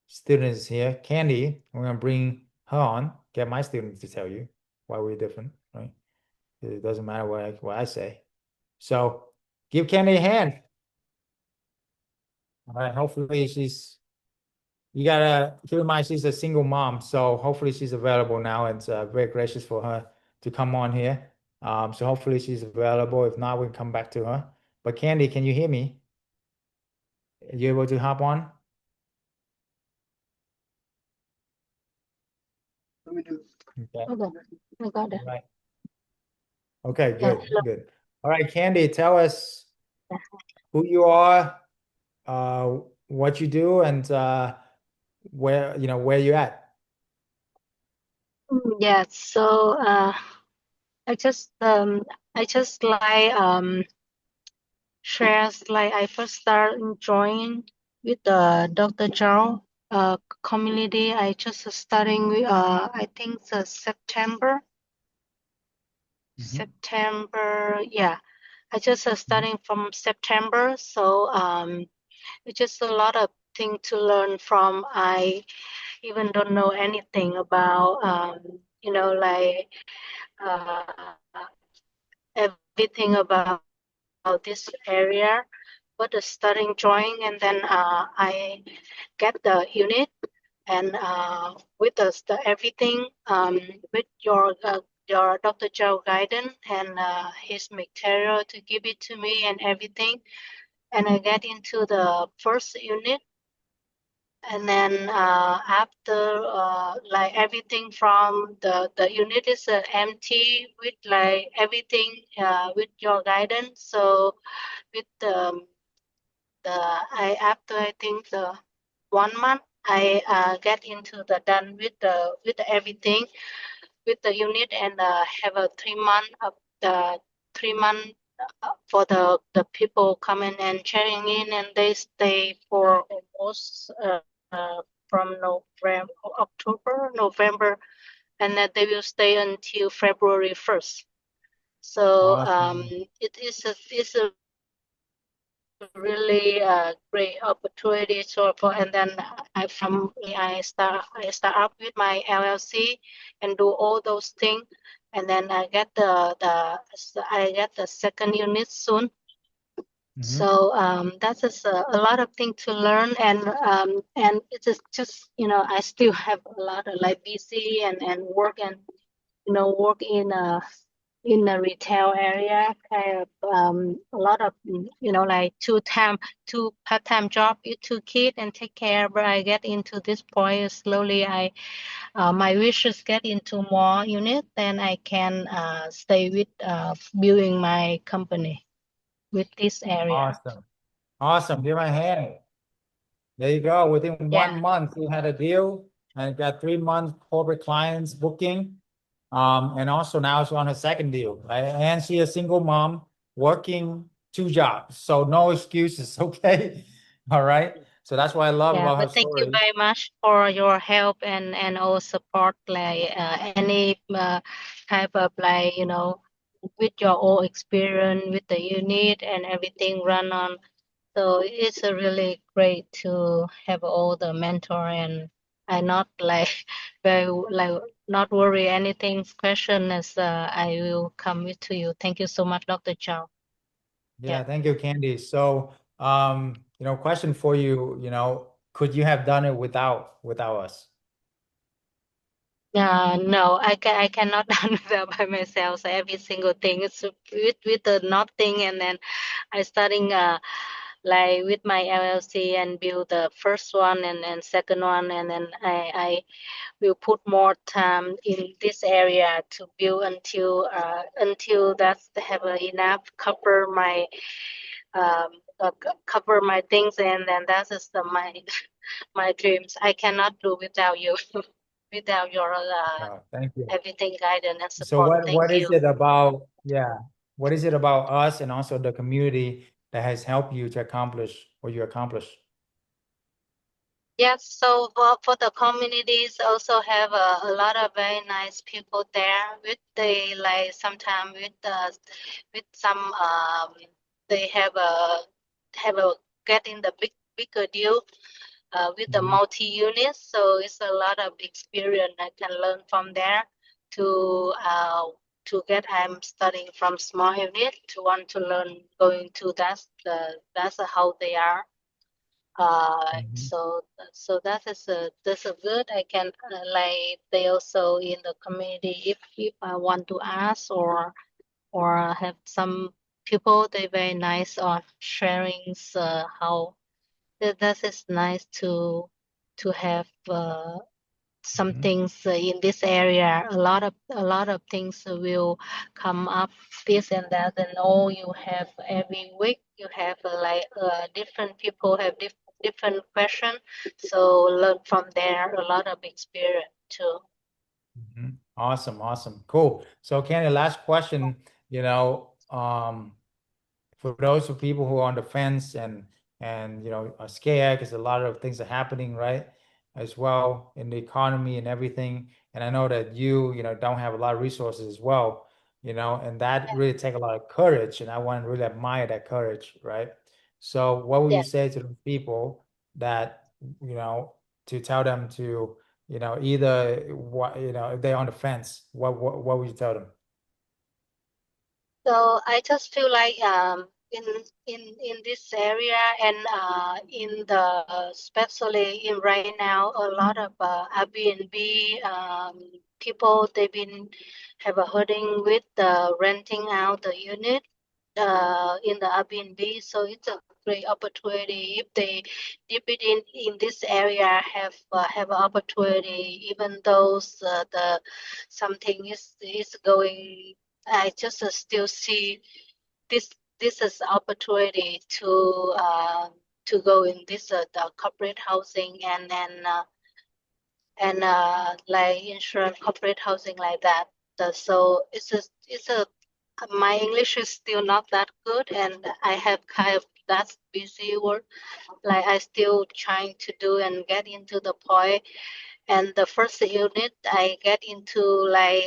students here, Candy, I'm gonna bring her on, get my students to tell you why we're different, right? It doesn't matter what I say. So give Candy a hand. All right, hopefully you gotta keep in mind she's a single mom, so hopefully she's available now. It's very gracious for her to come on here. So hopefully she's available. If not, we can come back to her. But Candy, can you hear me? Are you able to hop on? Okay.
Hold on. I got it.
Right. Okay,
Yeah.
good. All right, Candy, tell us who you are, what you do, and where you at.
Yeah. So I just like shares like I first started enjoying with the Dr. Chau community. I just starting with I think the September, yeah. I just starting from September, so it's just a lot of thing to learn from. I even don't know anything about like uh, everything about this area, but starting drawing, and then I get the unit, and with the everything with your your Dr. Chau guidance and his material to give it to me and everything. And I get into the first unit. And then after like everything from the unit is empty with like everything with your guidance. So with I after I think the 1 month I get into the done with everything with the unit and have a 3 month of the 3 month for the people coming and checking in, and they stay for almost from November, October, November, and then they will stay until February 1st. So
Awesome.
it's a really great opportunity. So for and then I start up with my LLC and do all those things, and then I get the second unit soon.
Mhm.
So that is a lot of things to learn, and it is just I still have a lot of like busy and work and work in the retail area, kind of a lot of like two part-time job with two kids and take care. But I get into this point slowly. My wish is get into more unit, then I can stay with building my company with this area.
Awesome. Awesome. Give my hand. There you go. Within
Yeah.
1 month, you had a deal and got 3 months corporate clients booking. And also now she's on her second deal, right? And she a single mom working 2 jobs. So no excuses, okay? All right. So that's what I love
Yeah,
about her
but thank you
story.
very much for your help and all support, like any type of like with your own experience with the unit and everything run on. So it's a really great to have all the mentor, and I not like very like not worry anything question as I will come with to you. Thank you so much, Dr. Chow. Yeah.
Yeah, thank you, Candy. So, question for you, could you have done it without us?
No, I cannot do that by myself. So every single thing is with the nothing, and then I starting like with my LLC and build the first one and then second one, and then I will put more time in this area to build until that's have enough um cover my things, and then that is my my dreams. I cannot do without you, without your
Thank you.
everything guidance and
So
support.
what
Thank
is
you.
it about, yeah, what is it about us and also the community that has helped you to accomplish what you accomplished?
Yes, so for the communities also have a lot of very nice people there with the like sometimes with some they have a getting the bigger deal with the
Mhm.
multi-units, so it's a lot of experience I can learn from there to uh get I'm studying from small unit to want to learn going to that's how they are.
Mhm.
So that's a good. I can like they also in the community if I want to ask or have some people they very nice on sharing how that is nice to have some
Mhm.
things in this area. A lot of things will come up, this and that, and all you have every week. You have like different people have different question, so learn from there. A lot of experience too.
Mhm. Awesome, awesome, cool. So Candy, last question, for those of people who are on the fence and are scared because a lot of things are happening, right? As well in the economy and everything. And I know that you don't have a lot of resources as well, and that really take a lot of courage. And I want to really admire that courage, right? So what would
Yeah.
you say to the people that, to tell them to, either what, if they're on the fence, what would you tell them?
So I just feel like in this area and in the especially in right now a lot of Airbnb people they've been have a hurting with renting out the unit in the Airbnb. So it's a great opportunity if they dip it in this area have an opportunity, even though the something is going. I just still see this this is opportunity to go in this the corporate housing and like insurance corporate housing like that. So it's a my English is still not that good, and I have kind of that busy work. Like I still trying to do and get into the point. And the first unit I get into like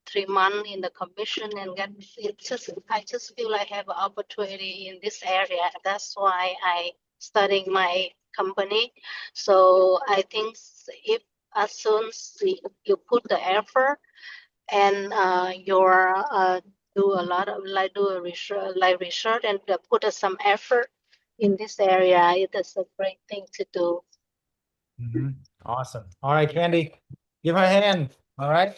3 months in the commission and get it's just I just feel I have an opportunity in this area. That's why I starting my company. So I think if as soon as you put the effort and your do a lot of like do a research and put some effort in this area, it is a great thing to do.
Awesome. All right, Candy, give her a hand. All right.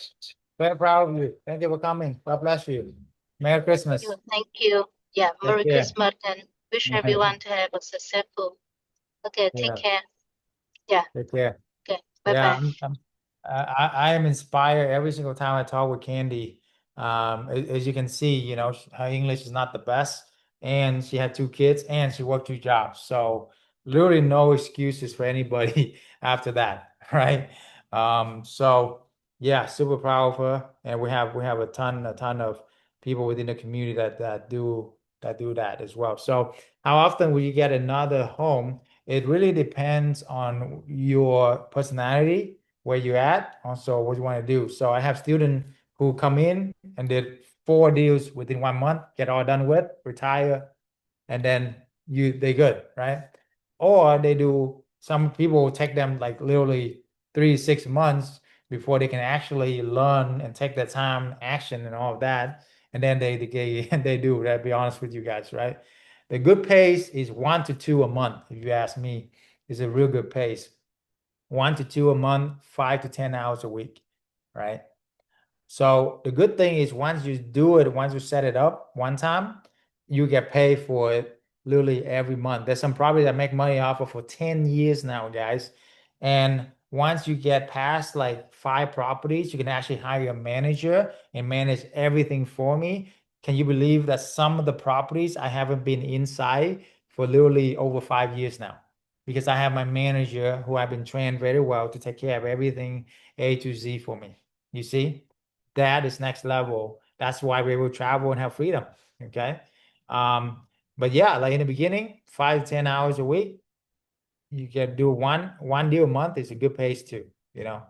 Very proud of you. Thank you for coming. God bless you. Merry Christmas.
Thank you. Yeah,
Take
Merry
care.
Christmas and wish
All right.
everyone to have a successful. Okay, take
Yeah.
care. Yeah,
Take care.
okay, bye
Yeah,
bye.
I am inspired every single time I talk with Candy. As you can see, her English is not the best, and she had 2 kids, and she worked 2 jobs. So literally no excuses for anybody after that, right? So yeah, super proud of her, and we have a ton of people within the community that do that as well. So how often will you get another home? It really depends on your personality, where you're at, also what you want to do. So I have students who come in and did 4 deals within 1 month, get all done with, retire, and then they good, right? Or they do some people will take them like literally 3 to 6 months before they can actually learn and take their time, action, and all of that. And then they do that, be honest with you guys, right? The good pace is 1 to 2 a month, if you ask me, is a real good pace. 1 to 2 a month, 5 to 10 hours a week, right? So the good thing is once you do it, once you set it up one time, you get paid for it literally every month. There's some properties that make money off of for 10 years now, guys. And once you get past like 5 properties, you can actually hire a manager and manage everything for me. Can you believe that some of the properties I haven't been inside for literally over 5 years now? Because I have my manager who I've been trained very well to take care of everything A to Z for me. You see? That is next level. That's why we will travel and have freedom. Okay. Um, but yeah, like in the beginning, 5 to 10 hours a week, you can do one deal a month is a good pace too. You know,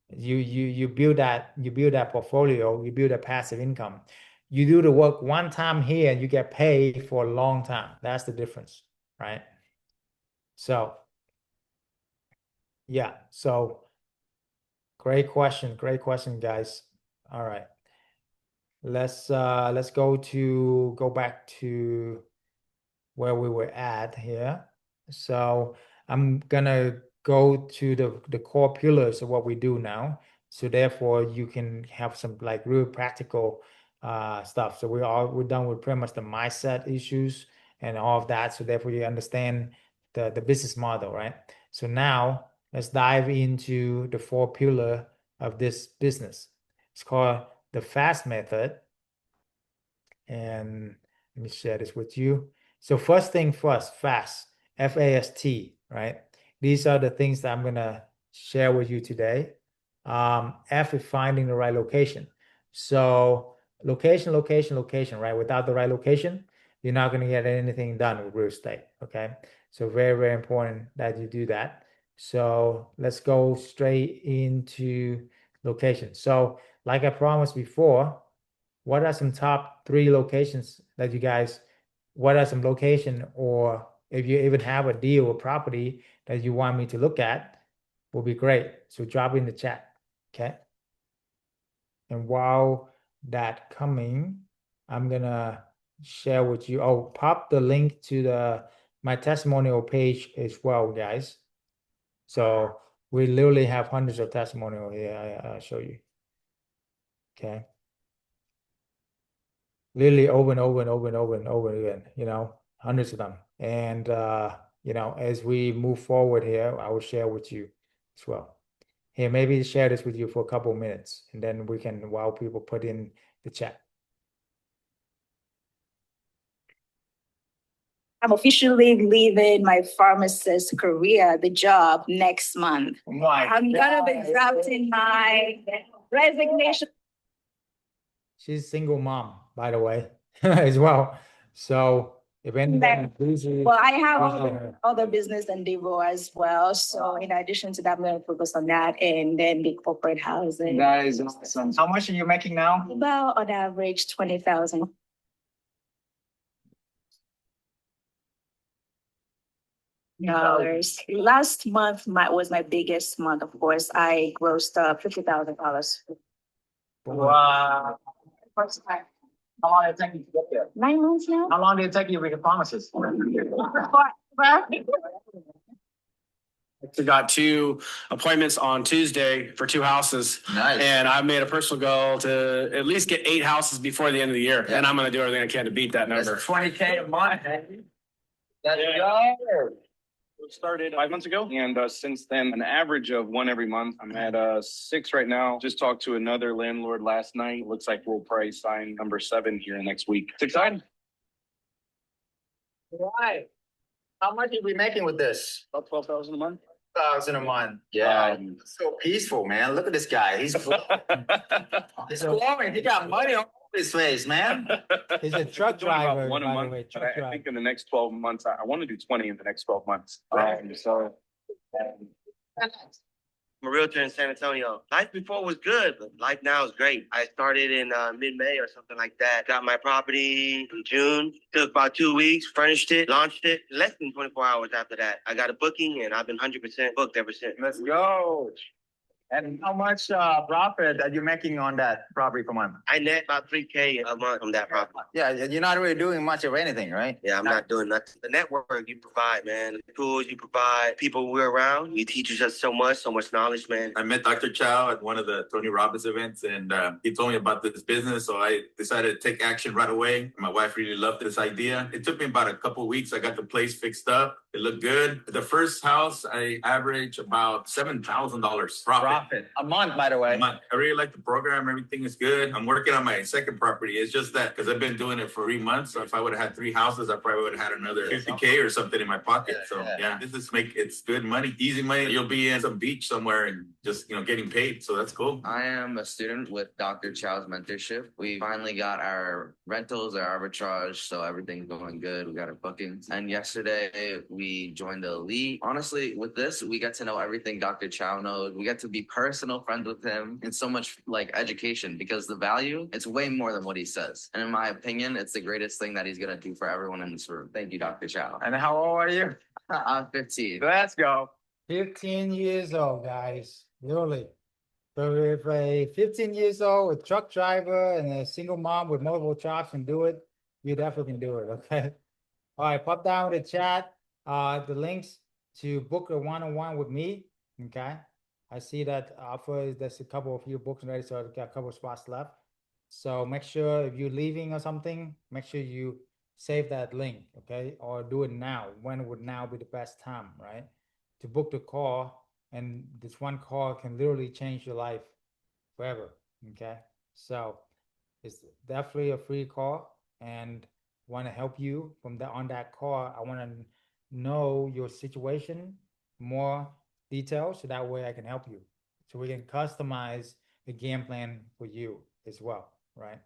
you build that portfolio, you build a passive income. You do the work one time here and you get paid for a long time. That's the difference, right? So yeah, so great question, guys. All right. Let's go back to where we were at here. So I'm gonna go to the core pillars of what we do now. So therefore you can have some like real practical stuff. So we're done with pretty much the mindset issues and all of that. So therefore you understand the business model, right? So now let's dive into the 4 pillar of this business. It's called the FAST method. And let me share this with you. So first thing first, fast, FAST, right? These are the things that I'm gonna share with you today. F is finding the right location. So location, right? Without the right location, you're not gonna get anything done with real estate, okay? So very, very important that you do that. So let's go straight into location. So like I promised before, what are some top 3 locations that what are some location, or if you even have a deal or property that you want me to look at, will be great. So drop in the chat, okay? And while that coming, I'm gonna share with you. Oh, pop the link to my testimonial page as well, guys. So we literally have hundreds of testimonial here. I'll show you. Okay. Literally over and over and over and over and over again, you know, hundreds of them. And you know, as we move forward here, I will share with you as well. Here, maybe share this with you for a couple of minutes, and then we can, while people put in the chat.
I'm officially leaving my pharmacist career, the job, next month. I'm gonna be drafting my resignation.
She's single mom, by the way, as well. So if anybody busy,
Well, I have
her.
other business endeavor as well. So in addition to that, I'm gonna focus on that and then the corporate housing.
That is awesome. How much are you making now?
About on average 20,000. Dollars. Last month was my biggest month. Of course, I grossed up $50,000.
Wow. How long did it take you to get there?
9 months now.
How long did it take you to be a pharmacist?
We got 2 appointments on Tuesday for 2 houses.
Nice.
And I made a personal goal to at least get 8 houses before the end of the year.
Yeah.
And I'm going to do everything I can to beat that number.
That's 20K a month. Let's
Yeah.
go.
We started 5 months ago, and since then, an average of 1 every month. I'm at 6 right now. Just talked to another landlord last night. Looks like we'll probably sign number 7 here next week. It's exciting.
Right. How much are we making with this?
About 12,000 a month.
1,000 a month. Yeah. So peaceful, man. Look at this guy. He's he's glowing. He got money on his face, man. He's a truck
Doing about
driver,
1 a
by the
month.
way.
But
Truck
I
driver.
think in the next 12 months, I want to do 20 in the next 12 months.
I'm a realtor in San Antonio. Life before was good, but life now is great. I started in mid-May or something like that. Got my property in June. Took about 2 weeks, furnished it, launched it. Less than 24 hours after that, I got a booking, and I've been 100% booked ever since.
Let's go. And how much profit are you making on that property per month?
I net about $3K a month from that property.
Yeah, you're not really doing much of anything, right?
Yeah, I'm not doing nothing. The network you provide, man, the tools you provide, people we're around, you teach us so much knowledge, man.
I met Dr. Chau at one of the Tony Robbins events, and he told me about this business. So I decided to take action right away. My wife really loved this idea. It took me about a couple of weeks. I got the place fixed up. It looked good. The first house, I averaged about $7,000 profit.
A month, by the way.
I really like the program. Everything is good. I'm working on my second property. It's just that because I've been doing it for 3 months. So if I would have had 3 houses, I probably would have had another 50K or something in my pocket. So yeah, it's good money, easy money. You'll be in some beach somewhere and just, getting paid. So that's cool.
I am a student with Dr. Chau's mentorship. We finally got our rentals, our arbitrage, so everything's going good. We got our bookings. And yesterday we joined the elite. Honestly, with this, we get to know everything Dr. Chau knows. We get to be personal friends with him and so much education, because the value, it's way more than what he says. And in my opinion, it's the greatest thing that he's going to do for everyone in this room. Thank you, Dr. Chau.
And how old are you?
I'm 15.
Let's go. 15 years old, guys. Really. So if a 15 years old, a truck driver and a single mom with multiple jobs can do it, you definitely can do it, okay? All right, pop down the chat, the links to book a one-on-one with me, okay? I see that offer, there's a couple of few books already, so I've got a couple of spots left. So make sure if you're leaving or something, make sure you save that link, okay? Or do it now. When would now be the best time, right? To book the call, and this one call can literally change your life forever, okay? So it's definitely a free call, and want to help you from on that call. I want to know your situation, more details, so that way I can help you. So we can customize the game plan for you as well, right?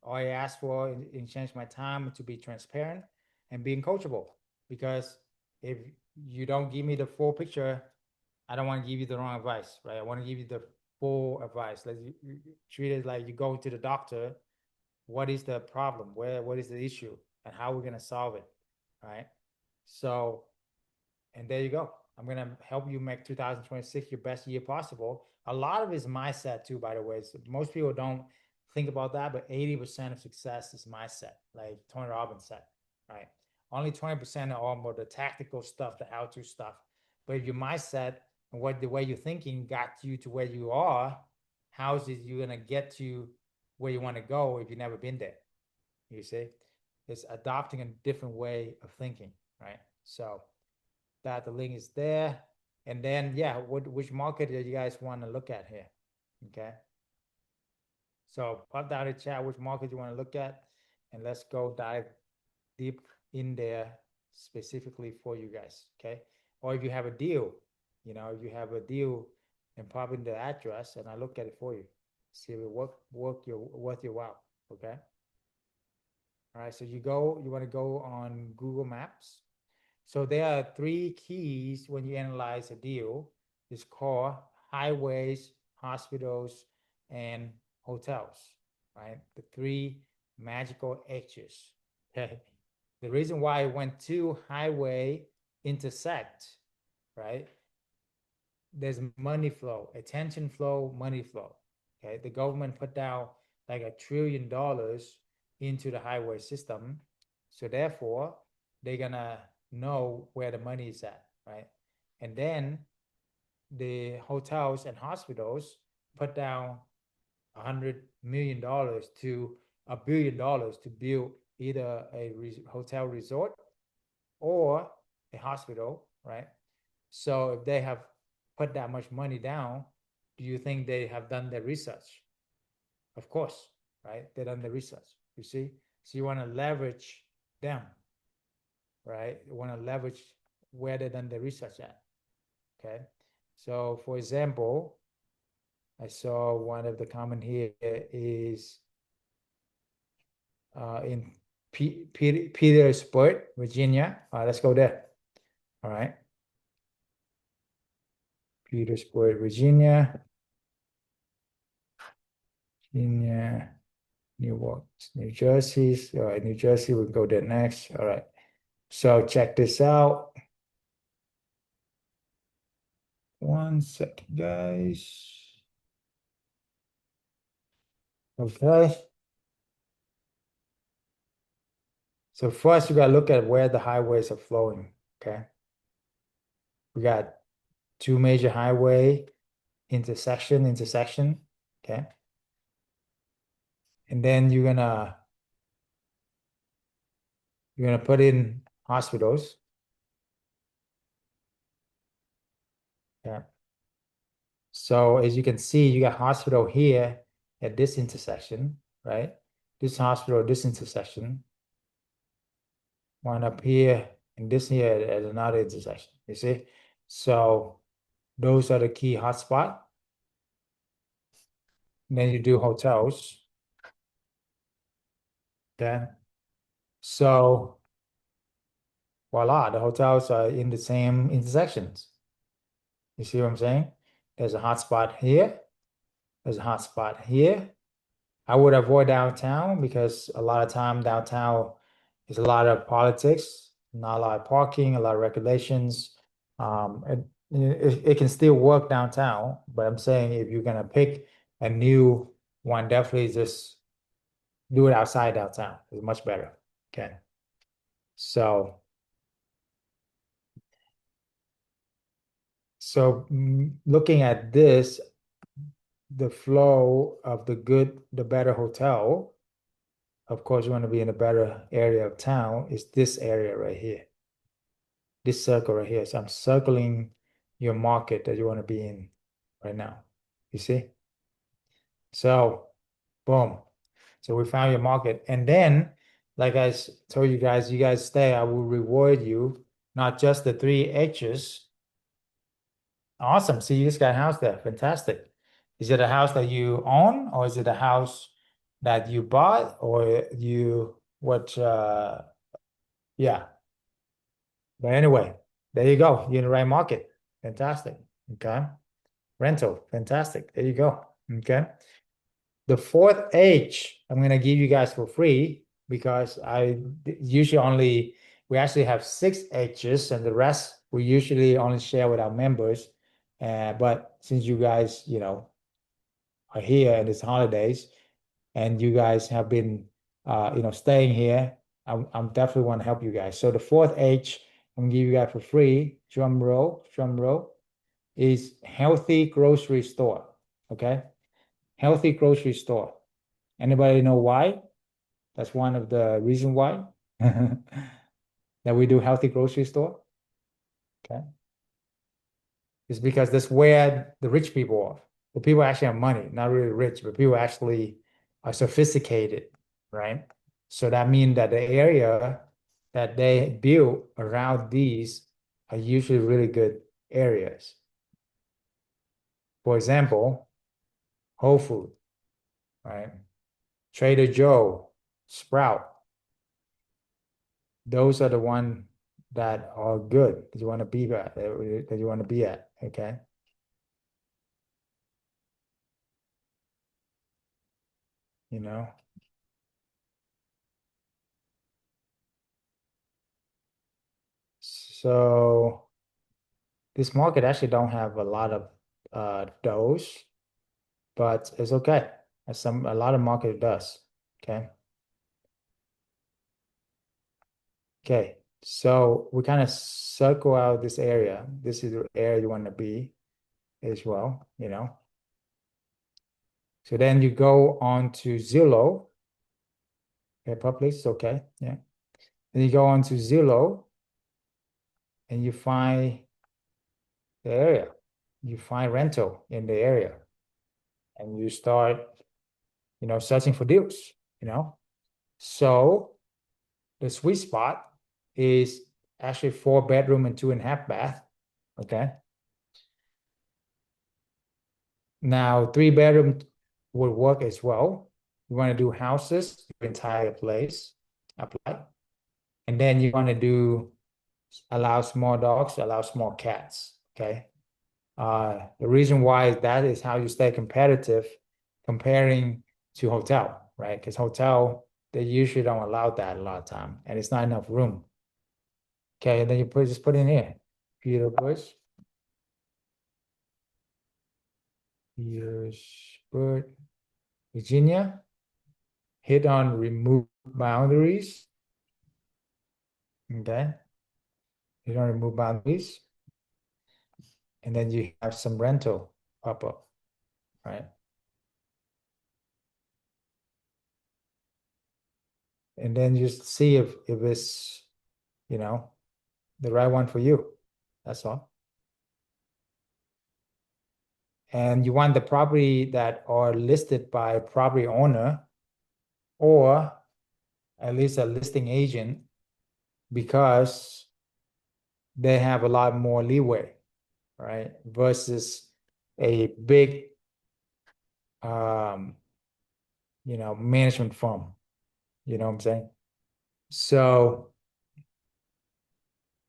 All I ask for in exchange my time to be transparent and being coachable, because if you don't give me the full picture, I don't want to give you the wrong advice, right? I want to give you the full advice. Like you treat it like you go to the doctor. What is the problem? What is the issue? And how we're gonna solve it, right? So, and there you go. I'm gonna help you make 2026 your best year possible. A lot of it is mindset too, by the way. So most people don't think about that, but 80% of success is mindset, like Tony Robbins said, right? Only 20% are all more the tactical stuff, the how-to stuff. But if your mindset and the way you're thinking got you to where you are, how is it you're gonna get to where you want to go if you've never been there. You see, it's adopting a different way of thinking, right? So that the link is there. And then, yeah, which market do you guys want to look at here? Okay. So pop down the chat which market you want to look at, and let's go dive deep in there specifically for you guys. Okay. Or if you have a deal, you know, if you have a deal and pop in the address and I look at it for you, see if it worth your while. Okay. All right. So you want to go on Google Maps. So there are 3 keys when you analyze a deal. It's called highways, hospitals, and hotels, right? The 3 magical H's. Okay. The reason why when 2 highway intersect, right? There's money flow, attention flow, money flow. Okay. The government put down like $1 trillion into the highway system. So therefore, they're gonna know where the money is at, right? And then the hotels and hospitals put down $100 million to $1 billion to build either a hotel resort or a hospital, right? So if they have put that much money down, do you think they have done their research? Of course, right? They done the research, you see? So you want to leverage them, right? You want to leverage where they done the research at, okay? So for example, I saw one of the comment here is in Petersburg, Virginia. Let's go there. All right. Petersburg, Virginia. Virginia, Newark, New Jersey. All right, New Jersey, we'll go there next. All right. So check this out. One second, guys. Okay. So first, you got to look at where the highways are flowing, okay? We got 2 major highway intersection, okay? And then you're gonna put in hospitals. Yeah. So as you can see, you got hospital here at this intersection, right? This hospital, this intersection. One up here and this here at another intersection, you see? So those are the key hotspot. Then you do hotels. Okay. So voila, the hotels are in the same intersections. You see what I'm saying? There's a hotspot here. There's a hotspot here. I would avoid downtown because a lot of time downtown is a lot of politics, not a lot of parking, a lot of regulations. It can still work downtown, but I'm saying if you're gonna pick a new one, definitely just do it outside downtown. It's much better. Okay. So looking at this, the flow of the better hotel, of course, you want to be in a better area of town, is this area right here. This circle right here. So I'm circling your market that you want to be in right now. You see? So, boom. So we found your market. And then, like I told you guys stay, I will reward you, not just the 3 H's. Awesome. See, you just got a house there. Fantastic. Is it a house that you own, or is it a house that you bought, or yeah. But anyway, there you go. You're in the right market. Fantastic. Okay. Rental. Fantastic. There you go. Okay. The 4th H, I'm going to give you guys for free because I usually we actually have 6 H's and the rest we usually only share with our members. But since you guys, are here and it's holidays and you guys have been, staying here, I'm definitely want to help you guys. So the 4th H, I'm going to give you guys for free, drum roll, is healthy grocery store. Okay. Healthy grocery store. Anybody know why? That's one of the reason why that we do healthy grocery store. Okay. It's because that's where the rich people are. The people actually have money, not really rich, but people actually are sophisticated, right? So that means that the area that they build around these are usually really good areas. For example, Whole Food, right? Trader Joe, Sprout. Those are the ones that are good that you want to be at, that you want to be at, okay? You know? So this market actually don't have a lot of those, but it's okay. A lot of market does. Okay. Okay. So we kind of circle out this area. This is the area you want to be as well, you know. So then you go on to Zillow. Okay, Publix, okay, yeah. Then you go on to Zillow and you find the area. You find rental in the area. And you start, you know, searching for deals, you know. So the sweet spot is actually 4 bedroom and 2.5 bath. Okay. Now 3 bedroom would work as well. You want to do houses, your entire place, apply. And then you want to do allow small dogs, allow small cats. Okay. The reason why is that is how you stay competitive comparing to hotel, right? Because hotel, they usually don't allow that a lot of time, and it's not enough room. Okay, and then you just put in here, Petersburg, Virginia. Hit on remove boundaries. Okay, hit on remove boundaries, and then you have some rental pop up, right? And then just see if it's, you know, the right one for you. That's all. And you want the property that are listed by property owner or at least a listing agent, because they have a lot more leeway, right? Versus a big you know, management firm. You know what I'm saying? So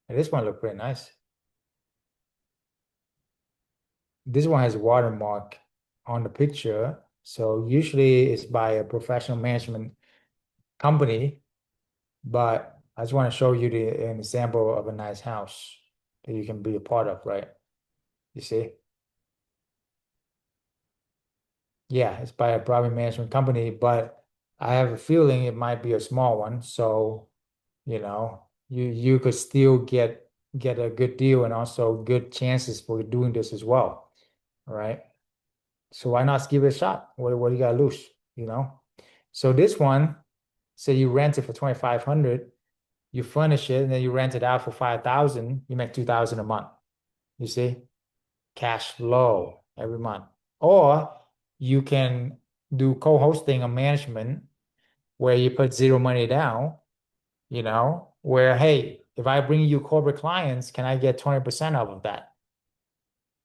this one look pretty nice. This one has watermark on the picture. So usually it's by a professional management company, but I just want to show you an example of a nice house that you can be a part of, right? You see? Yeah, it's by a property management company, but I have a feeling it might be a small one. So, you know, you could still get a good deal and also good chances for doing this as well. All right. So why not give it a shot? What do you gotta lose? You know? So this one, say you rent it for 2,500, you furnish it, and then you rent it out for 5,000, you make 2,000 a month. You see? Cash flow every month. Or you can do co-hosting or management where you put zero money down, you know, where, hey, if I bring you corporate clients, can I get 20% of that?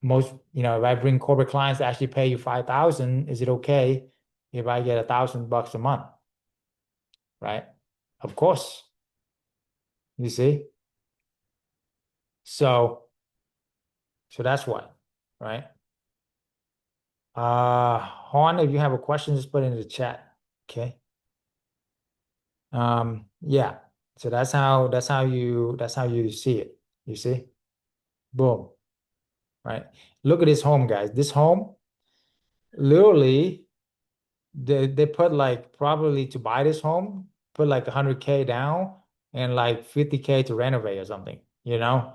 Most, you know, if I bring corporate clients to actually pay you 5,000, is it okay if I get $1,000 a month? Right? Of course. You see? So that's what, right? Horn, if you have a question, just put it in the chat. Okay. Yeah. So that's how you see it. You see? Boom. Right. Look at this home, guys. This home, literally, they put like probably to buy this home, put like 100K down and like 50K to renovate or something, you know?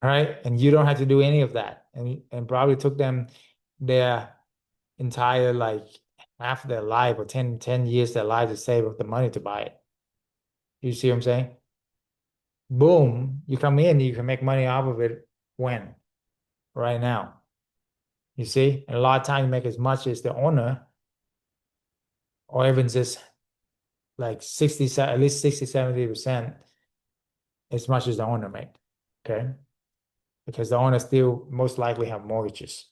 Right? And you don't have to do any of that. And probably took them their entire like half their life or 10 years their life to save up the money to buy it. You see what I'm saying? Boom, you come in, you can make money off of it when? Right now. You see? And a lot of times you make as much as the owner, or even just like 60, at least 60, 70% as much as the owner made. Okay? Because the owner still most likely have mortgages.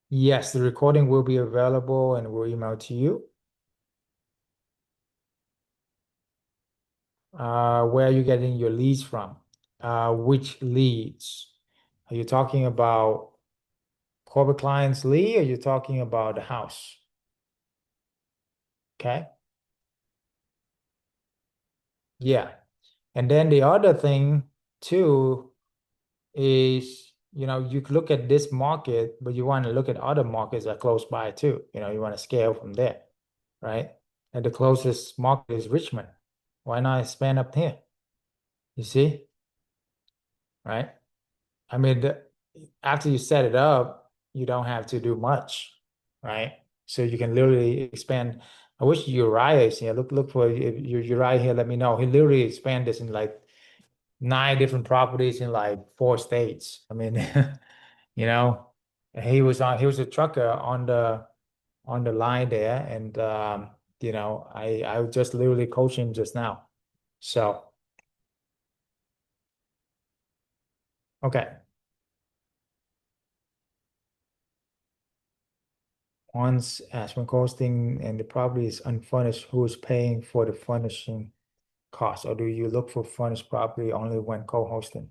Yes, the recording will be available and we'll email to you. Where are you getting your leads from? Which leads? Are you talking about corporate clients lead or you're talking about the house? Okay. Yeah. And then the other thing too is, you could look at this market, but you want to look at other markets that are close by too. You want to scale from there, right? And the closest market is Richmond. Why not expand up here? You see, right? I mean, after you set it up, you don't have to do much, right? So you can literally expand. I wish Uriah is here. Look for if Uriah here. Let me know. He literally expand this in like 9 different properties in like 4 states. I mean, you know, he was a trucker on the line there, and I just literally coached him just now. So okay. Once when costing and the property is unfurnished, who is paying for the furnishing cost, or do you look for furnished property only when co-hosting?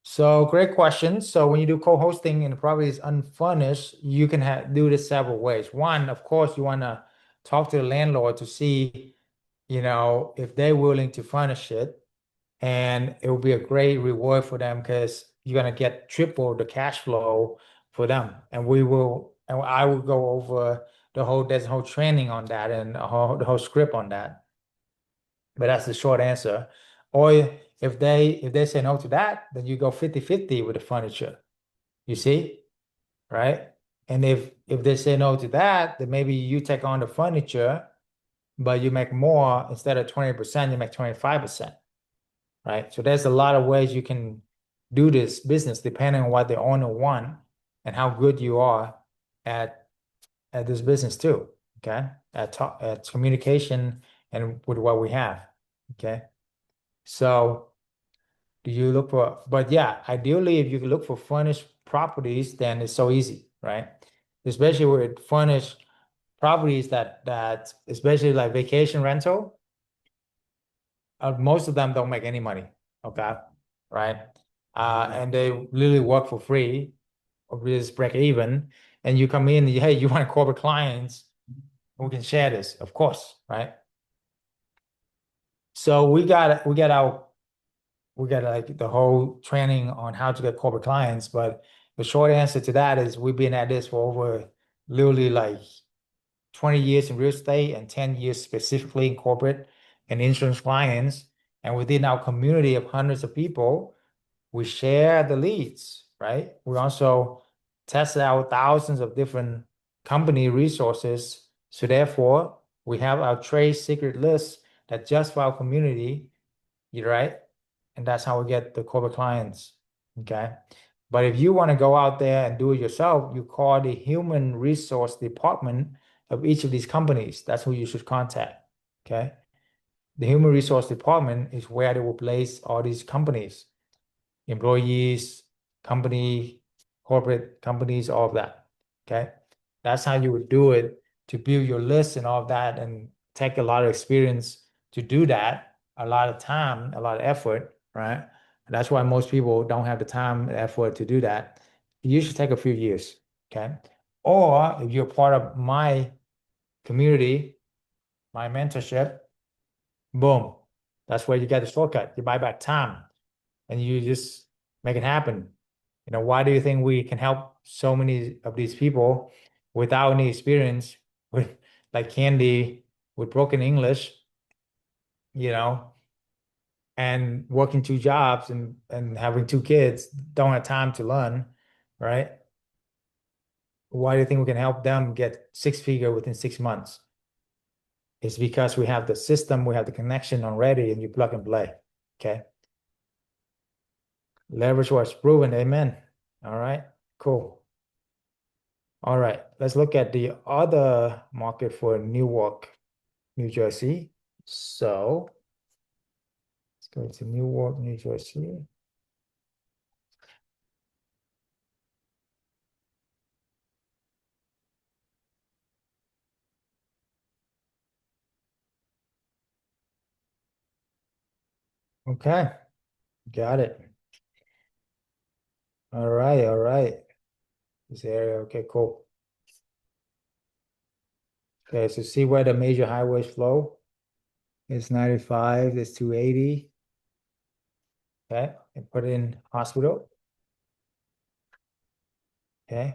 So great question. So when you do co-hosting and the property is unfurnished, you can do this several ways. One, of course, you want to talk to the landlord to see, if they're willing to furnish it, and it will be a great reward for them because you're gonna get triple the cash flow for them. And I will go over there's a whole training on that and the whole script on that. But that's the short answer. Or if they say no to that, then you go 50-50 with the furniture. You see? Right? And if they say no to that, then maybe you take on the furniture, but you make more. Instead of 20%, you make 25%. Right? So there's a lot of ways you can do this business depending on what the owner want and how good you are at this business too. Okay, at communication and with what we have. Okay, so do you look for? But yeah, ideally, if you can look for furnished properties, then it's so easy, right? Especially with furnished properties that especially like vacation rental. Most of them don't make any money, okay, right? And they literally work for free or just break even. And you come in, hey, you want corporate clients who can share this, of course, right? So we got like the whole training on how to get corporate clients, but the short answer to that is we've been at this for over literally like 20 years in real estate and 10 years specifically in corporate and insurance clients. And within our community of hundreds of people, we share the leads, right? We also tested out thousands of different company resources. So therefore, we have our trade secret list that just for our community, right? And that's how we get the corporate clients, okay? But if you want to go out there and do it yourself, you call the human resource department of each of these companies. That's who you should contact, okay? The human resource department is where they will place all these companies, employees, company, corporate companies, all of that, okay? That's how you would do it to build your list and all of that and take a lot of experience to do that, a lot of time, a lot of effort, right? That's why most people don't have the time and effort to do that. You should take a few years, okay? Or if you're part of my community, my mentorship, boom, that's where you get the shortcut. You buy back time and you just make it happen. Why do you think we can help so many of these people without any experience with like Candy with broken English, you know, and working 2 jobs and having 2 kids, don't have time to learn, right? why do you think we can help them get 6-figure within 6 months? It's because we have the system, we have the connection already, and you plug and play. Okay. Leverage what's proven. Amen. All right. Cool. All right. Let's look at the other market for Newark, New Jersey. So let's go to Newark, New Jersey. Okay. Got it. All right. All right. This area. Okay, cool. Okay, so see where the major highways flow? It's 95, it's 280. Okay, and put in hospital. Okay.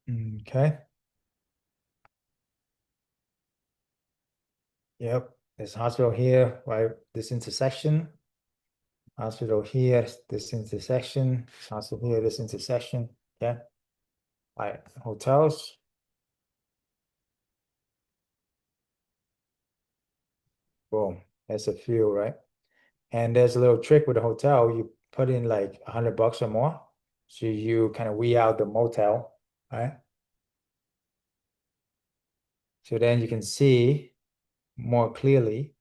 Okay. Yep. There's hospital here, right? This intersection. Hospital here, this intersection. Hospital here, this intersection. Okay. All right. Hotels. Boom. That's a few, right? And there's a little trick with the hotel. You put in like $100 or more. So you kind of weed out the motel, right? So then you can see more clearly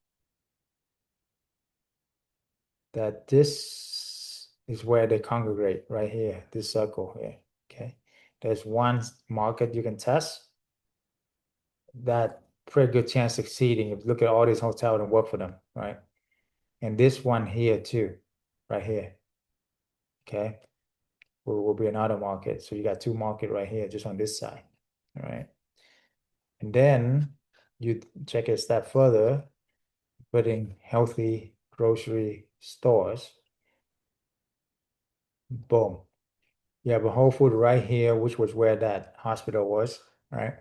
that this is where they congregate right here, this circle here. Okay. There's one market you can test that pretty good chance succeeding if you look at all these hotels and work for them, right? And this one here too, right here. Okay. Will be another market. So you got two market right here just on this side. All right. And then you check it a step further, putting healthy grocery stores. Boom. You have a Whole Food right here, which was where that hospital was, right?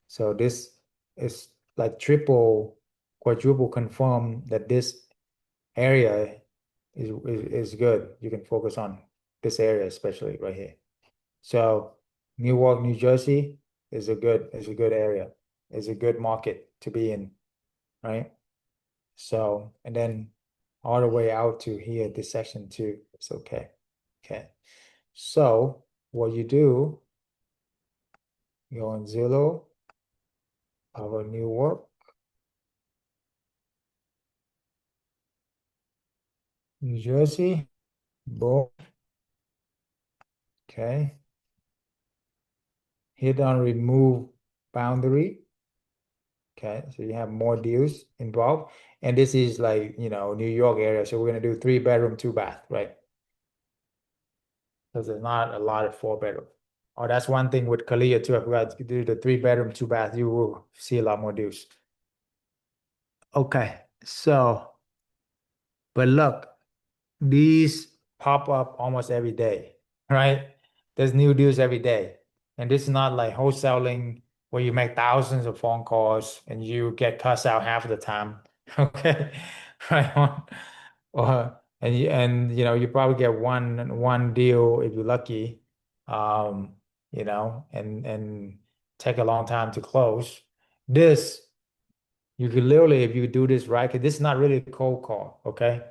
So this is like triple, quadruple confirm that this area is good. You can focus on this area, especially right here. So Newark, New Jersey is a good area. Is a good market to be in, right? So, and then all the way out to here, this section too, it's okay. Okay. So what you do, you go on Zillow, our Newark, New Jersey, boom. Okay. Hit on remove boundary. Okay, so you have more deals involved. And this is like, New York area. So we're gonna do 3-bedroom, 2-bath, right? Because there's not a lot of 4-bedroom. Oh, that's one thing with Kalia too. If we had to do the 3-bedroom, 2-bath, you will see a lot more deals. Okay, so, but look, these pop up almost every day, right? There's new deals every day. And this is not like wholesaling where you make thousands of phone calls and you get cussed out half of the time. Okay. Right. Or you probably get one deal if you're lucky. Um, and take a long time to close. This you could literally, if you do this right, because this is not really a cold call, okay?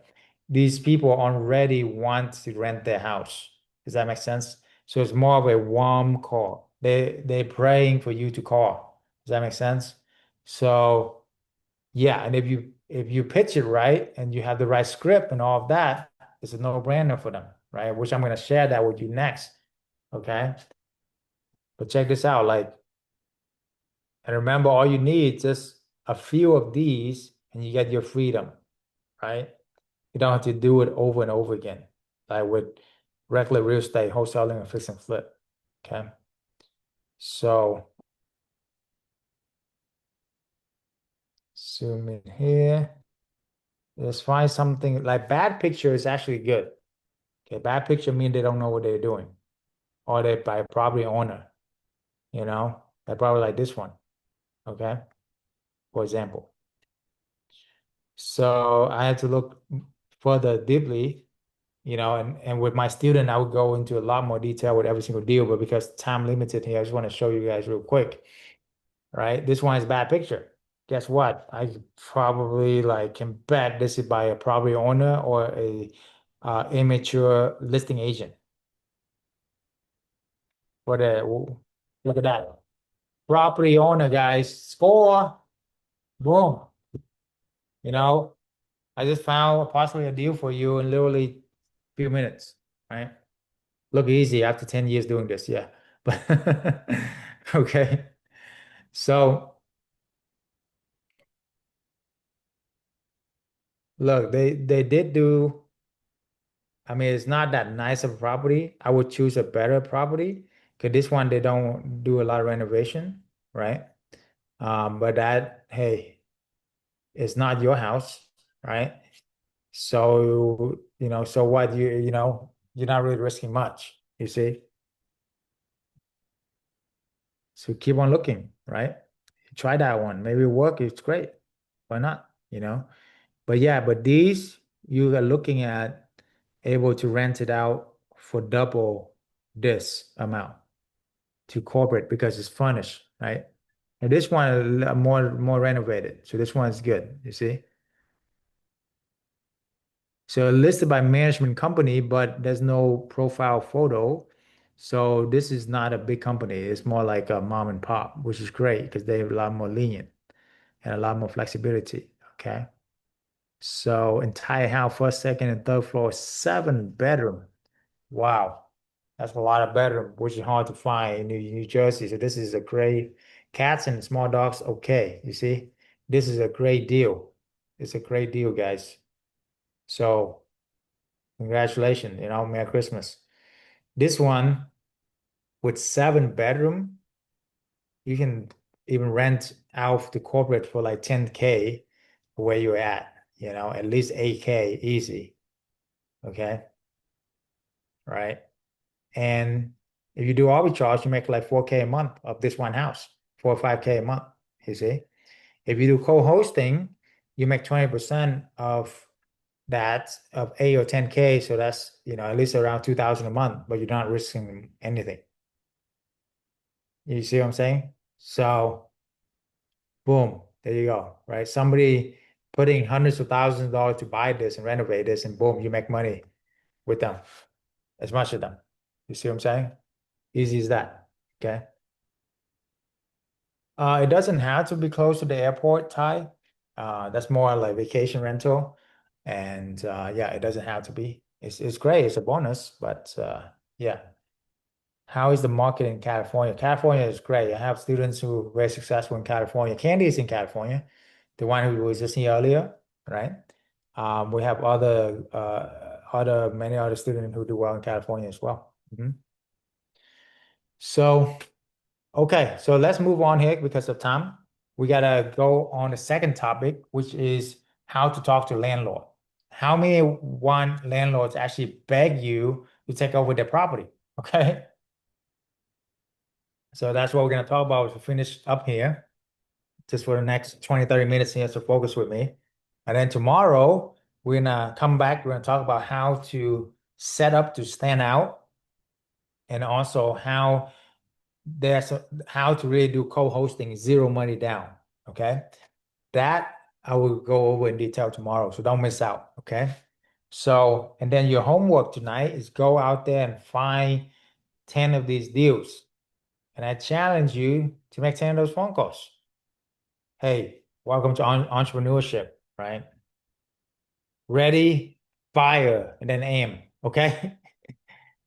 These people already want to rent their house. Does that make sense? So it's more of a warm call. They're praying for you to call. Does that make sense? So yeah, and if you pitch it right and you have the right script and all of that, it's a no-brainer for them, right? Which I'm gonna share that with you next. Okay. But check this out, and remember, all you need just a few of these and you get your freedom, right? You don't have to do it over and over again, like with regular real estate, wholesaling, and fix and flip. Okay. So zoom in here. Let's find something like bad picture is actually good. Okay, bad picture means they don't know what they're doing. Or they by property owner, they're probably like this one. Okay. for example. So I had to look further deeply, and with my student, I would go into a lot more detail with every single deal, but because time limited here, I just want to show you guys real quick, right? This one is bad picture. Guess what? I probably like can bet this is by a property owner or a immature listing agent. Look at that. Property owner, guys, score. Boom. You know, I just found possibly a deal for you in literally a few minutes, right? Look easy after 10 years doing this, yeah. But okay. So look, they did do, I mean, it's not that nice of a property. I would choose a better property because this one they don't do a lot of renovation, right? But that, hey, it's not your house, right? So, so what you're not really risking much, you see? So keep on looking, right? Try that one. Maybe it work, it's great. Why not? But yeah, but these you are looking at able to rent it out for double this amount to corporate because it's furnished, right? And this one is more renovated. So this one is good, you see? So listed by management company, but there's no profile photo. So this is not a big company. It's more like a mom and pop, which is great because they have a lot more lenient and a lot more flexibility. Okay. So entire house, first, second, and third floor, 7 bedroom. Wow. That's a lot of bedroom, which is hard to find in New Jersey. So this is a great cats and small dogs. Okay. You see, this is a great deal. It's a great deal, guys. So congratulations, Merry Christmas. This one with 7 bedroom, you can even rent out the corporate for like 10K where you're at least 8K easy. Okay. Right. And if you do arbitrage, you make like 4K a month of this one house, 4 or 5K a month, you see. If you do co-hosting, you make 20% of that of 8 or 10K. So that's, at least around 2,000 a month, but you're not risking anything. You see what I'm saying? So boom, there you go, right? Somebody putting hundreds of thousands of dollars to buy this and renovate this, and boom, you make money with them, as much of them. You see what I'm saying? Easy as that. Okay. It doesn't have to be close to the airport, Ty. That's more like vacation rental. And yeah, it doesn't have to be. It's great. It's a bonus, but yeah. How is the market in California? California is great. I have students who are very successful in California. Candy is in California, the one who was just here earlier, right? We have many other students who do well in California as well. So, okay, so let's move on here because of time. We gotta go on the second topic, which is how to talk to landlord. How many one landlords actually beg you to take over their property? Okay. So that's what we're going to talk about as we finish up here, just for the next 20, 30 minutes here. So focus with me. And then tomorrow, we're going to come back. We're going to talk about how to set up to stand out and also how to really do co-hosting zero money down. Okay. That I will go over in detail tomorrow. So don't miss out. Okay. So, and then your homework tonight is go out there and find 10 of these deals. And I challenge you to make 10 of those phone calls. Hey, welcome to entrepreneurship, right? Ready, fire, and then aim, okay?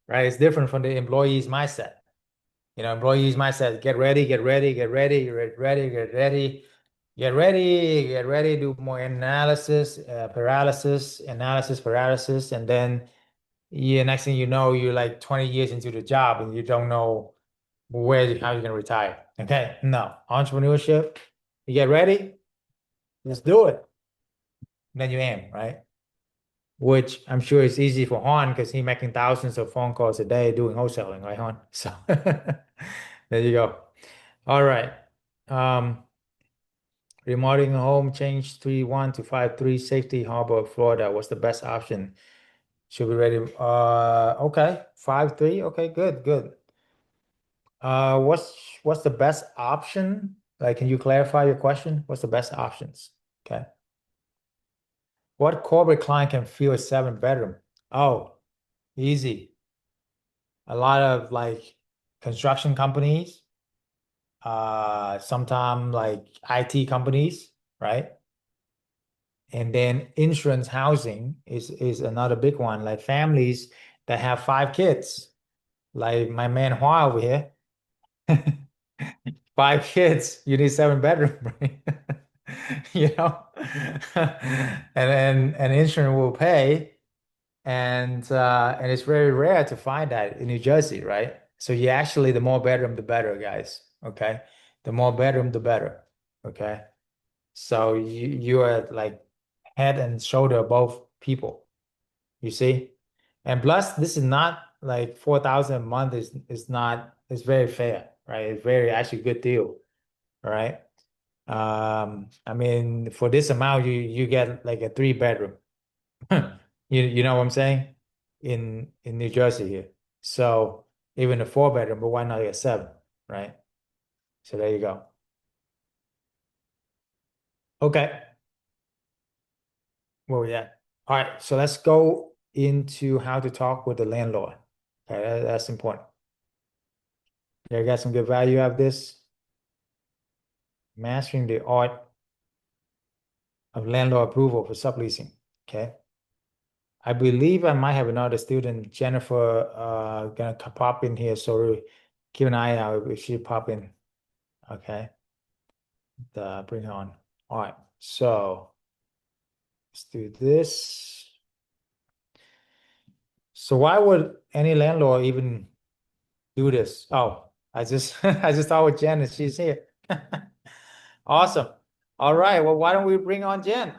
Right? It's different from the employee's mindset. Employees mindset, get ready, get ready, get ready, get ready, get ready, get ready, get ready, do more analysis, paralysis, and then next thing you know, you're like 20 years into the job and you don't know how you're gonna retire. Okay, no. Entrepreneurship, you get ready, let's do it. And then you aim, right? Which I'm sure is easy for Han because he's making thousands of phone calls a day doing wholesaling, right, Han? So there you go. All right. Remodeling a home, change 3-1 to 5-3, Safety Harbor, Florida. What's the best option? Should be ready. Okay, 5-3. Okay, good, good. What's the best option? Like, can you clarify your question? What's the best options? Okay. What corporate client can fill a 7-bedroom? Oh, easy. A lot of like construction companies, sometimes like IT companies, right? And then insurance housing is another big one, like families that have 5 kids, like my man Hua over here. 5 kids, you need 7 bedroom, right? You know, and then an insurance will pay, and it's very rare to find that in New Jersey, right? So you actually, the more bedroom, the better, guys. Okay, the more bedroom, the better. Okay, so you are like head and shoulder above people. You see, and plus, this is not like 4,000 a month is not, it's very fair, right? It's very actually good deal, right? I mean, for this amount, you get like a 3 bedroom. You know what I'm saying? In New Jersey here. So even a 4 bedroom, but why not get 7, right? So there you go. Okay. Where we at? All right, so let's go into how to talk with the landlord. Okay, that's important. You got some good value out of this. Mastering the art of landlord approval for subleasing. Okay. I believe I might have another student, Jennifer, gonna pop in here. So keep an eye out if she pop in. Okay. Bring her on. All right. So let's do this. So why would any landlord even do this? Oh, I just I just thought with Jen and she's here. Awesome. All right. Well, why don't we bring on Jen?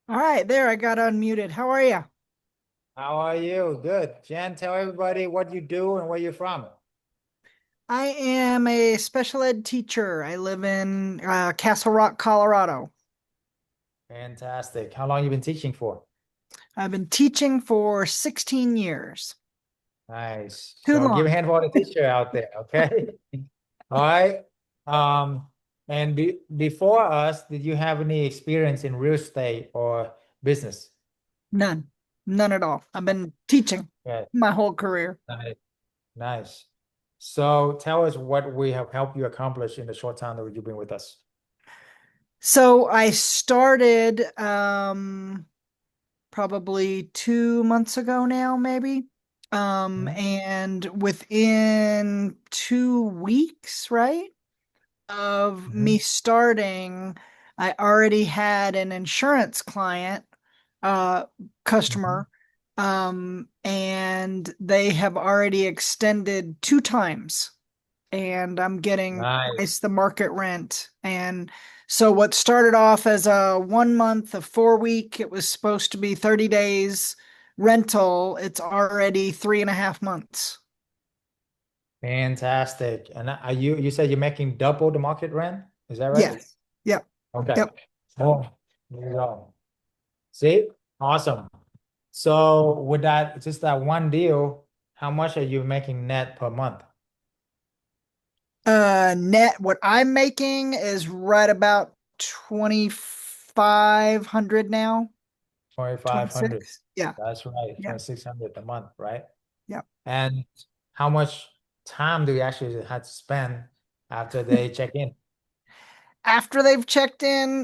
All right, there, I got unmuted. How are you?
How are you? Good. Jen, tell everybody what you do and where you're from.
I am a special ed teacher. I live in Castle Rock, Colorado.
Fantastic. How long you been teaching for?
I've been teaching for 16 years.
Nice.
Too
So give a
long.
hand for the teacher out there, okay? All right. And before us, did you have any experience in real estate or business?
None. None at all. I've been teaching
Yeah,
my whole career.
nice. Nice. So tell us what we have helped you accomplish in the short time that you've been with us.
So I started probably 2 months ago now, maybe. And within 2 weeks, right, of me starting, I already had an insurance client, customer, and they have already extended 2 times, and I'm getting
Nice.
twice the market rent. And so what started off as a 1 month, a 4 week, it was supposed to be 30 days rental. It's already 3.5 months.
Fantastic. And you said you're making double the market rent? Is that right?
Yes. Yep.
Okay.
Yep.
Oh, there you go. See? Awesome. So with that, just that one deal, how much are you making net per month?
Net, what I'm making is right about 2,500 now.
2,500.
26. Yeah.
That's right.
Yeah.
2,600 a month, right?
Yeah.
And how much time do you actually have to spend after they check in?
After they've checked in,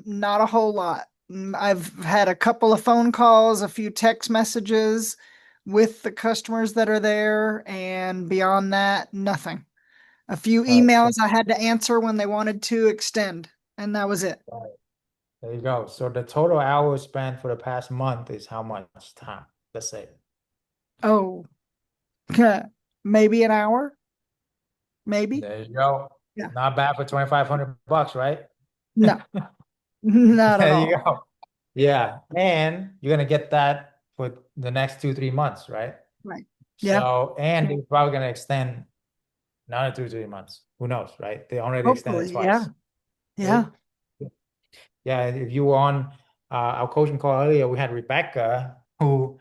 not a whole lot. I've had a couple of phone calls, a few text messages with the customers that are there, and beyond that, nothing. A few emails I had to answer when they wanted to extend, and that was it.
Right. There you go. So the total hours spent for the past month is how much time? Let's say.
Oh, maybe an hour, maybe.
There you go.
Yeah.
Not bad for $2,500, right?
No, not at
There you
all.
go. Yeah. And you're gonna get that for the next 2, 3 months, right?
Right. Yeah.
So, and they're probably gonna extend Another 2 to 3 months. Who knows, right? They already extended
Hopefully, yeah.
twice.
Yeah.
Yeah, if you were on our coaching call earlier, we had Rebecca who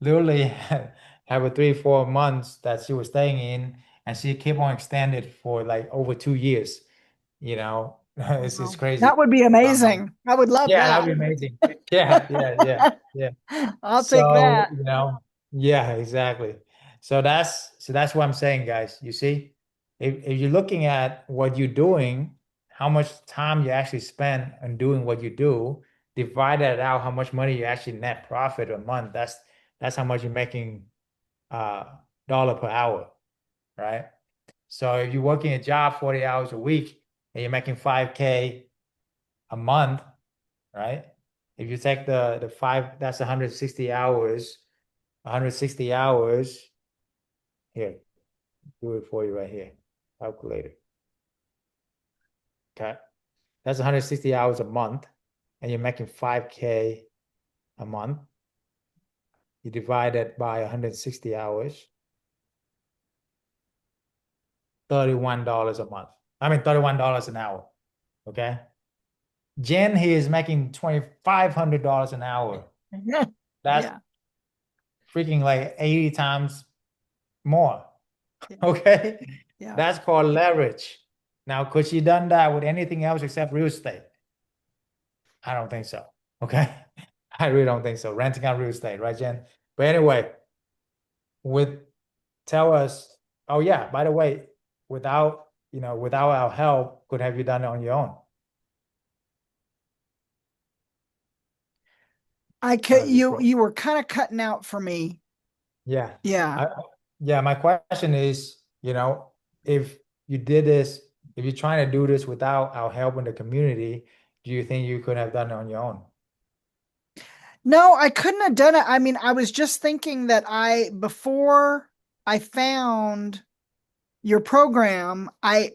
literally had a 3 4 months that she was staying in, and she kept on extended for like over 2 years. You know, it's
Wow.
crazy.
That would be amazing. I would love
Yeah,
that.
that'd be amazing. Yeah.
I'll take
So,
that.
yeah, exactly. So that's what I'm saying, guys. You see, if you're looking at what you're doing, how much time you actually spend on doing what you do, divide that out, how much money you actually net profit a month. That's how much you're making uh dollar per hour, right? So if you're working a job 40 hours a week and you're making 5K a month, right? If you take the five, that's 160 hours. 160 hours. Here, do it for you right here. Calculator. Okay. That's 160 hours a month, and you're making 5K a month. You divide it by 160 hours, $31 a month. I mean, $31 an hour. Okay. Jen here is making $2,500 an hour. That's
Yeah.
freaking like 80 times more.
Yeah.
Okay.
Yeah.
That's called leverage. Now, could she done that with anything else except real estate? I don't think so. Okay. I really don't think so. Renting out real estate, right, Jen? But anyway, with tell us, oh yeah, by the way, without our help, could have you done it on your own?
I could you were kind of cutting out for me.
Yeah.
Yeah.
Yeah, my question is, if you did this, if you're trying to do this without our help in the community, do you think you could have done it on your own?
No, I couldn't have done it. I mean, I was just thinking that before I found your program, I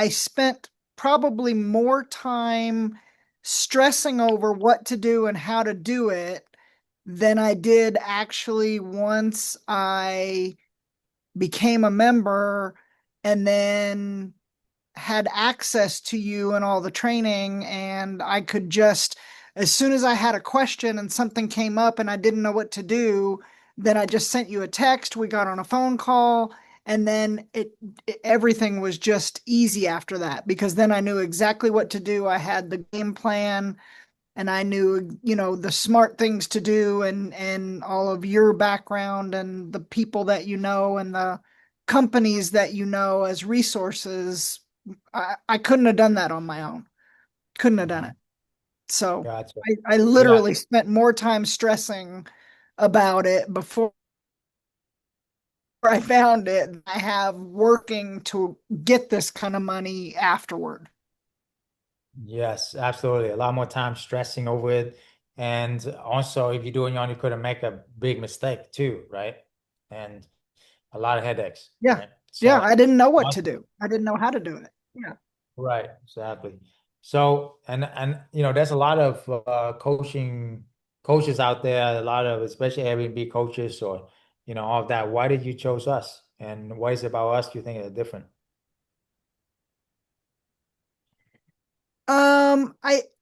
spent probably more time stressing over what to do and how to do it than I did actually once I became a member and then had access to you and all the training, and I could just, as soon as I had a question and something came up and I didn't know what to do, then I just sent you a text, we got on a phone call, and then everything was just easy after that because then I knew exactly what to do. I had the game plan and I knew, the smart things to do and all of your background and the people that you know and the companies that you know as resources. I couldn't have done that on my own. Couldn't have done it. So
Gotcha.
I literally spent more time stressing about it before I found it than I have working to get this kind of money afterward.
Yes, absolutely. A lot more time stressing over it. And also, if you're doing your own, you could make a big mistake too, right? And a lot of headaches,
Yeah.
right?
Yeah.
So,
I didn't know what to do. I didn't know how to do it. Yeah.
right, exactly. So, and there's a lot of coaches out there, a lot of especially Airbnb coaches or all of that. Why did you chose us? And what is it about us you think is different?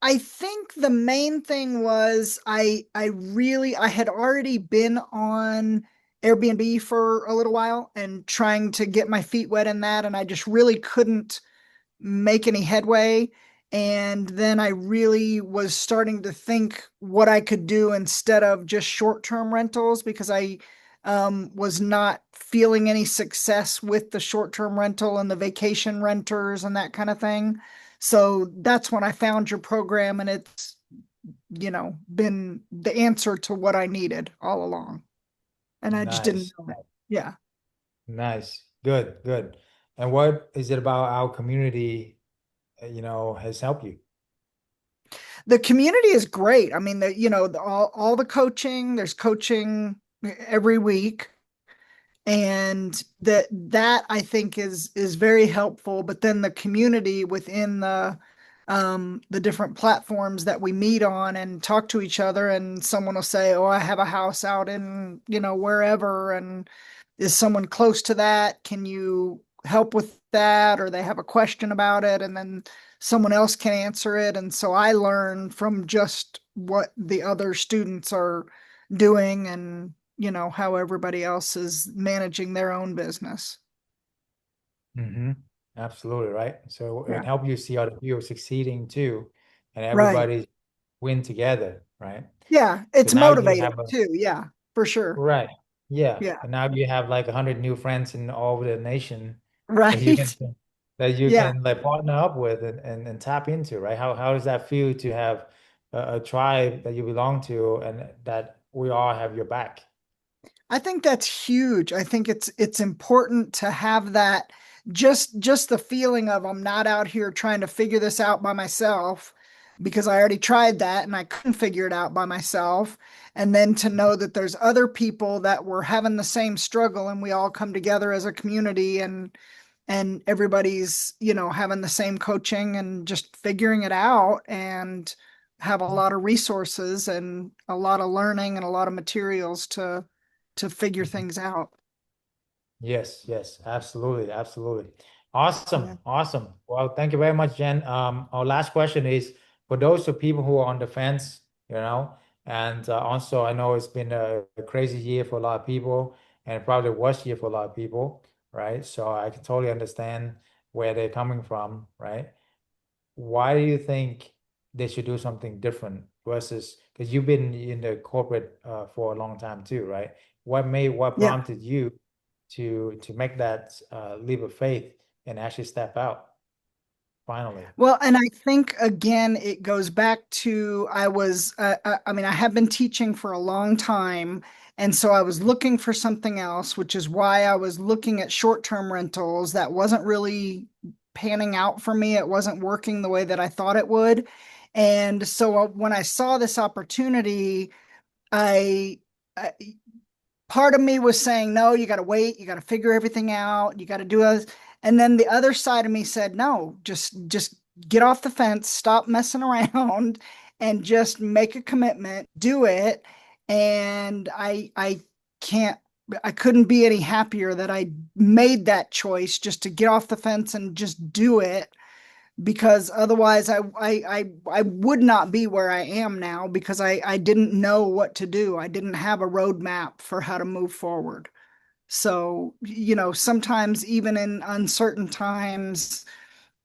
I think the main thing was I had already been on Airbnb for a little while and trying to get my feet wet in that, and I just really couldn't make any headway. And then I really was starting to think what I could do instead of just short-term rentals because I was not feeling any success with the short-term rental and the vacation renters and that kind of thing. So that's when I found your program, and it's, been the answer to what I needed all along. And I just didn't
Nice.
know it. Yeah.
Nice. Good. And what is it about our community, has helped you?
The community is great. I mean, all the coaching, there's coaching every week. And that I think is very helpful. But then the community within the different platforms that we meet on and talk to each other, and someone will say, "Oh, I have a house out in, wherever, and is someone close to that? Can you help with that, or they have a question about it, and then someone else can answer it. And so I learn from just what the other students are doing and, how everybody else is managing their own business.
Mm-hmm. Absolutely, right. So
Yeah.
it help you see other people succeeding too, and
Right.
everybody win together, right?
Yeah.
So
It's
now you
motivating
have a
too. Yeah, for sure.
right, yeah,
Yeah.
and now you have like 100 new friends in all over the nation that you can
Right.
that you
Yeah.
can like partner up with and tap into, right? How does that feel to have a tribe that you belong to and that we all have your back?
I think that's huge. I think it's important to have that, just the feeling of I'm not out here trying to figure this out by myself, because I already tried that and I couldn't figure it out by myself. And then to know that there's other people that were having the same struggle and we all come together as a community, and everybody's, having the same coaching and just figuring it out, and have a lot of resources and a lot of learning and a lot of materials to figure things out.
Yes, yes, absolutely, absolutely.
Yeah.
Awesome, awesome. Well, thank you very much, Jen. Our last question is for those of people who are on the fence, and also I know it's been a crazy year for a lot of people and probably the worst year for a lot of people, right? So I can totally understand where they're coming from, right? Why do you think they should do something different versus because you've been in the corporate for a long time too, right? What
Yeah.
prompted you to make that leap of faith and actually step out finally?
Well, and I think again, it goes back to I mean, I have been teaching for a long time. And so I was looking for something else, which is why I was looking at short-term rentals. That wasn't really panning out for me. It wasn't working the way that I thought it would. And so when I saw this opportunity, I, I part of me was saying, no, you got to wait, you got to figure everything out, you got to do it. And then the other side of me said, no, just get off the fence, stop messing around, and just make a commitment, do it. And can't, I couldn't be any happier that I made that choice, just to get off the fence and just do it, because otherwise I would not be where I am now, because I didn't know what to do. I didn't have a roadmap for how to move forward. So, sometimes even in uncertain times,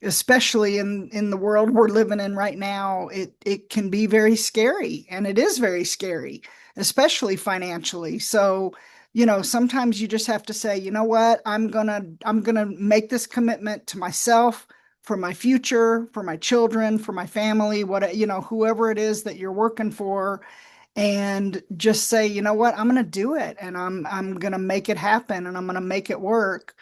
especially in the world we're living in right now, it can be very scary, and it is very scary, especially financially. So, sometimes you just have to say, you know what, I'm gonna make this commitment to myself, for my future, for my children, for my family, whoever it is that you're working for, and just say, you know what, I'm going to do it, and I'm going to make it happen, and I'm going to make it work.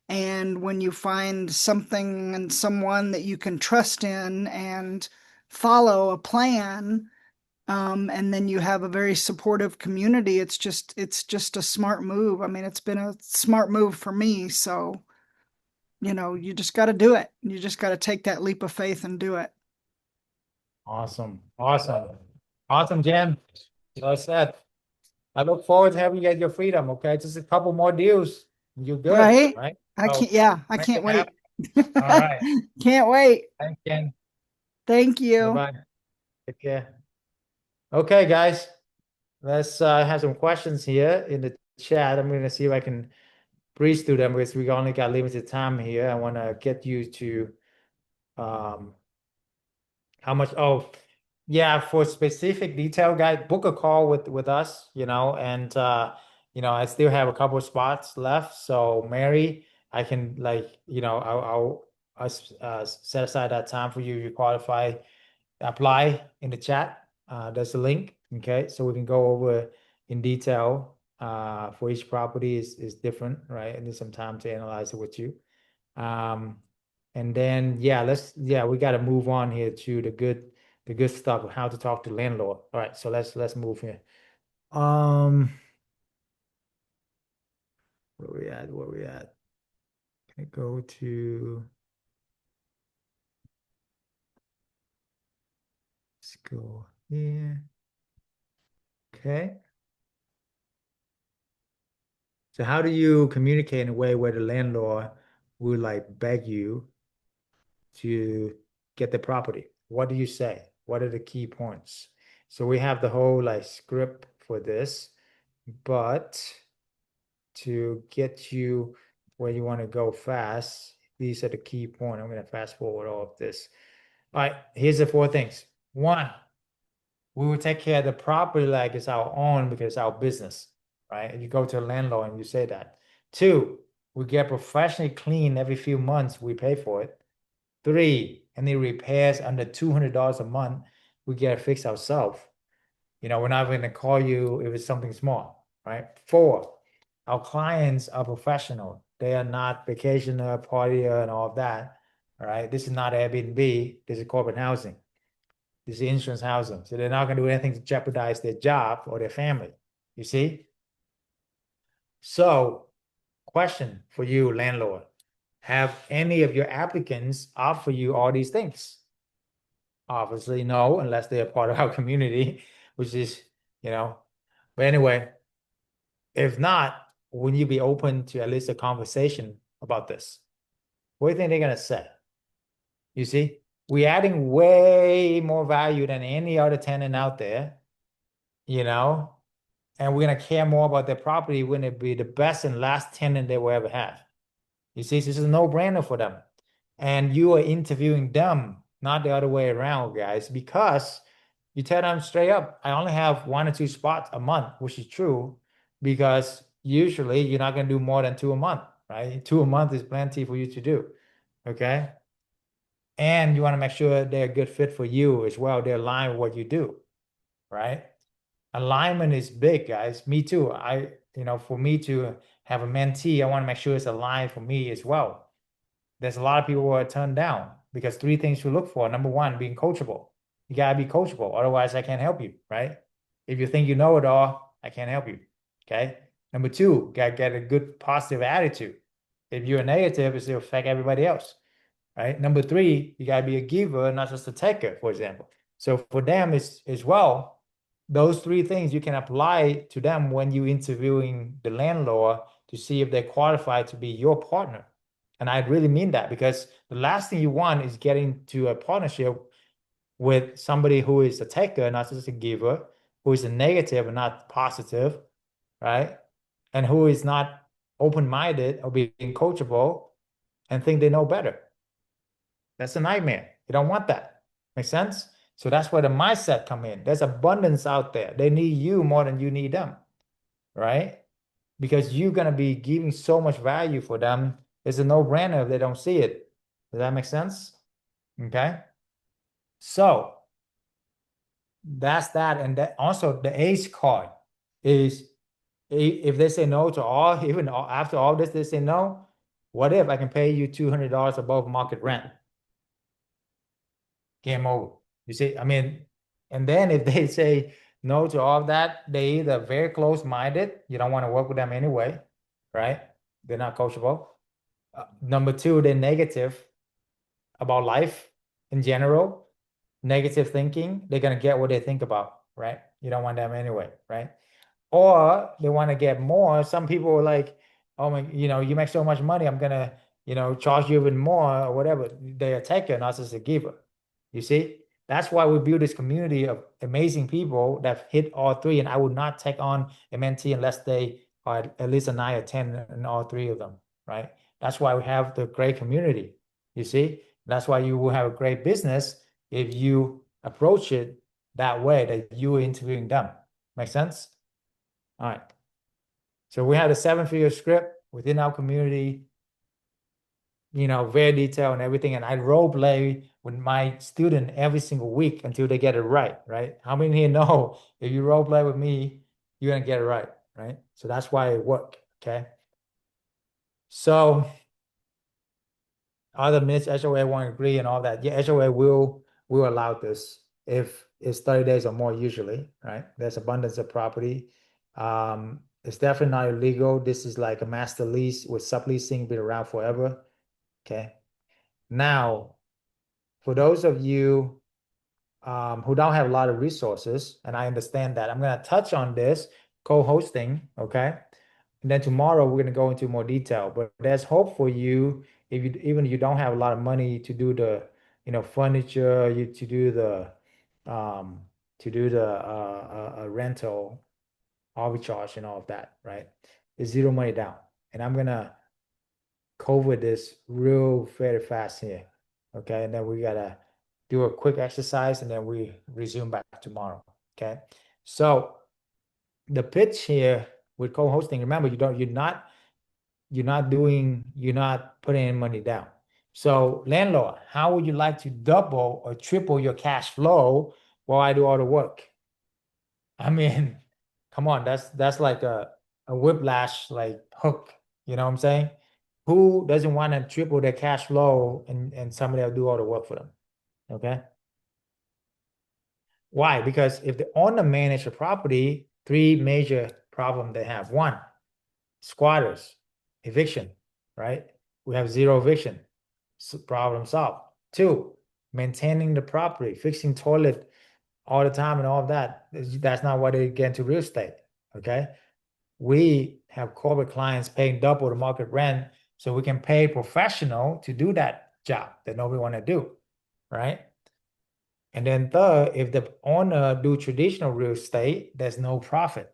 And when you find something and someone that you can trust in and follow a plan, and then you have a very supportive community, it's just a smart move. I mean, it's been a smart move for me. So, you just got to do it. You just got to take that leap of faith and do it.
Awesome, awesome, awesome, Jen. Well said. I look forward to having you get your freedom. Okay, just a couple more deals, you're good,
Right?
right?
I
So
yeah, I
make
can't
it
wait.
happen. All right.
Can't wait.
Thanks, Jen.
Thank
Bye
you.
bye. Take care. Okay, guys. Let's have some questions here in the chat. I'm going to see if I can breeze through them because we only got limited time here. I want to get you to um, how much? Oh, yeah, for specific detail, guys, book a call with us, and I still have a couple of spots left. So Mary, I can I'll set aside that time for you. You qualify, apply in the chat. There's a link. Okay, so we can go over in detail. For each property is different, right? I need some time to analyze it with you. And then yeah, we got to move on here to the good stuff of how to talk to landlord. All right, so let's move here. Um, where we at? Where we at? Okay, go to. Let's go here. Okay. So how do you communicate in a way where the landlord will like beg you to get the property. What do you say? What are the key points? So we have the whole like script for this, but to get you where you want to go fast, these are the key points. I'm going to fast forward all of this. All right, here's the 4 things. 1, we will take care of the property like it's our own because it's our business, right? And you go to a landlord and you say that. 2, we get professionally clean every few months. We pay for it. 3, any repairs under $200 a month, we get it fixed ourselves. We're not going to call you if it's something small, right? 4, our clients are professional. They are not vacationer, partier, and all of that. All right. This is not Airbnb. This is corporate housing. This is insurance housing. So they're not going to do anything to jeopardize their job or their family. You see? So, question for you, landlord. Have any of your applicants offer you all these things? Obviously, no, unless they're part of our community, which is, but anyway, if not, wouldn't you be open to at least a conversation about this? What do you think they're going to say? You see, we're adding way more value than any other tenant out there, and we're going to care more about their property when it be the best and last tenant they will ever have. You see, this is a no-brainer for them. And you are interviewing them, not the other way around, guys, because you tell them straight up, I only have 1 or 2 spots a month, which is true, because usually you're not going to do more than 2 a month, right? 2 a month is plenty for you to do, okay? And you want to make sure they're a good fit for you as well. They're aligned with what you do, right? Alignment is big, guys. Me too. For me to have a mentee, I want to make sure it's aligned for me as well. There's a lot of people who are turned down because 3 things to look for. Number 1, being coachable. You got to be coachable. Otherwise, I can't help you, right? If you think you know it all, I can't help you, okay? Number 2, got to get a good positive attitude. If you're negative, it's going to affect everybody else, right? Number 3, you got to be a giver, not just a taker, for example. So for them as well, those 3 things you can apply to them when you're interviewing the landlord to see if they're qualified to be your partner. And I really mean that, because the last thing you want is getting to a partnership with somebody who is a taker, not just a giver, who is a negative and not positive, right? And who is not open-minded or being coachable and think they know better. That's a nightmare. You don't want that. Make sense? So that's where the mindset come in. There's abundance out there. They need you more than you need them, right? Because you're going to be giving so much value for them. It's a no-brainer if they don't see it. Does that make sense? Okay. So that's that. And that also the ACE card is, if they say no to all, even after all this, they say no, what if I can pay you $200 above market rent? Game over. You see, and then if they say no to all of that, they either very close-minded, you don't want to work with them anyway, right? They're not coachable. Number 2, they're negative about life in general, negative thinking. They're going to get what they think about, right? You don't want them anyway, right? Or they want to get more. Some people are like, oh my, you make so much money, I'm going to, charge you even more or whatever. They're a taker, not just a giver. You see? That's why we build this community of amazing people that hit all 3. And I would not take on a mentee unless they are at least a 9 or 10 in all 3 of them, right? That's why we have the great community. You see? That's why you will have a great business if you approach it that way, that you are interviewing them. Make sense? All right. So we have a 7-figure script within our community, very detailed and everything. And I role play with my student every single week until they get it right? How many here know if you role play with me, you're going to get it right? So that's why it works, okay? So other minutes, HOA won't agree and all that. Yeah, HOA will allow this if it's 30 days or more usually, right? There's abundance of property. It's definitely not illegal. This is like a master lease with subleasing, been around forever. Okay. Now, for those of you who don't have a lot of resources, and I understand that, I'm going to touch on this co-hosting, okay? And then tomorrow we're going to go into more detail, but there's hope for you if you even you don't have a lot of money to do the, furniture, you um to do the rental arbitrage and all of that, right? It's zero money down. And I'm gonna cover this real very fast here. Okay, and then we gotta do a quick exercise and then we resume back tomorrow. Okay, so the pitch here with co-hosting, remember, you're not putting any money down. So landlord, how would you like to double or triple your cash flow while I do all the work? I mean, come on, that's like a whiplash like hook, you know what I'm saying? Who doesn't want to triple their cash flow and somebody will do all the work for them? Okay. Why? Because if the owner manage a property, three major problems they have. One, squatters, eviction, right? We have zero eviction, so problem solved. Two, maintaining the property, fixing toilet all the time and all of that. That's not what they get into real estate, okay? We have corporate clients paying double the market rent, so we can pay professional to do that job that nobody want to do, right? And then third, if the owner do traditional real estate, there's no profit,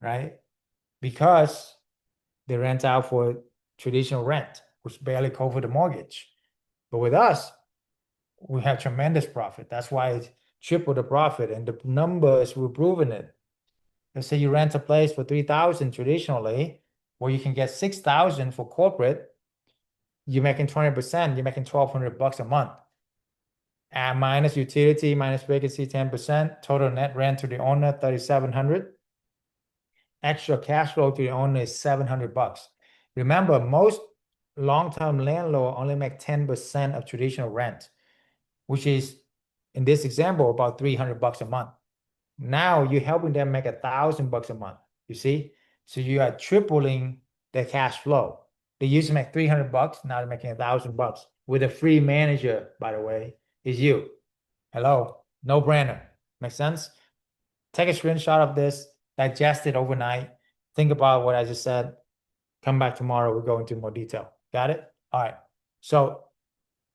right? Because they rent out for traditional rent, which barely cover the mortgage. But with us, we have tremendous profit. That's why it's triple the profit. And the numbers, we're proving it. Let's say you rent a place for 3,000 traditionally, where you can get 6,000 for corporate. You're making 20%, you're making $1,200 a month. And minus utility, minus vacancy, 10%, total net rent to the owner, 3,700. Extra cash flow to the owner is $700. Remember, most long-term landlord only make 10% of traditional rent, which is, in this example, about $300 a month. Now you're helping them make $1,000 a month, you see? So you are tripling their cash flow. They used to make $300, now they're making $1,000 with a free manager, by the way, is you. Hello, no brainer. Make sense? Take a screenshot of this, digest it overnight, think about what I just said, come back tomorrow, we'll go into more detail. Got it? All right. So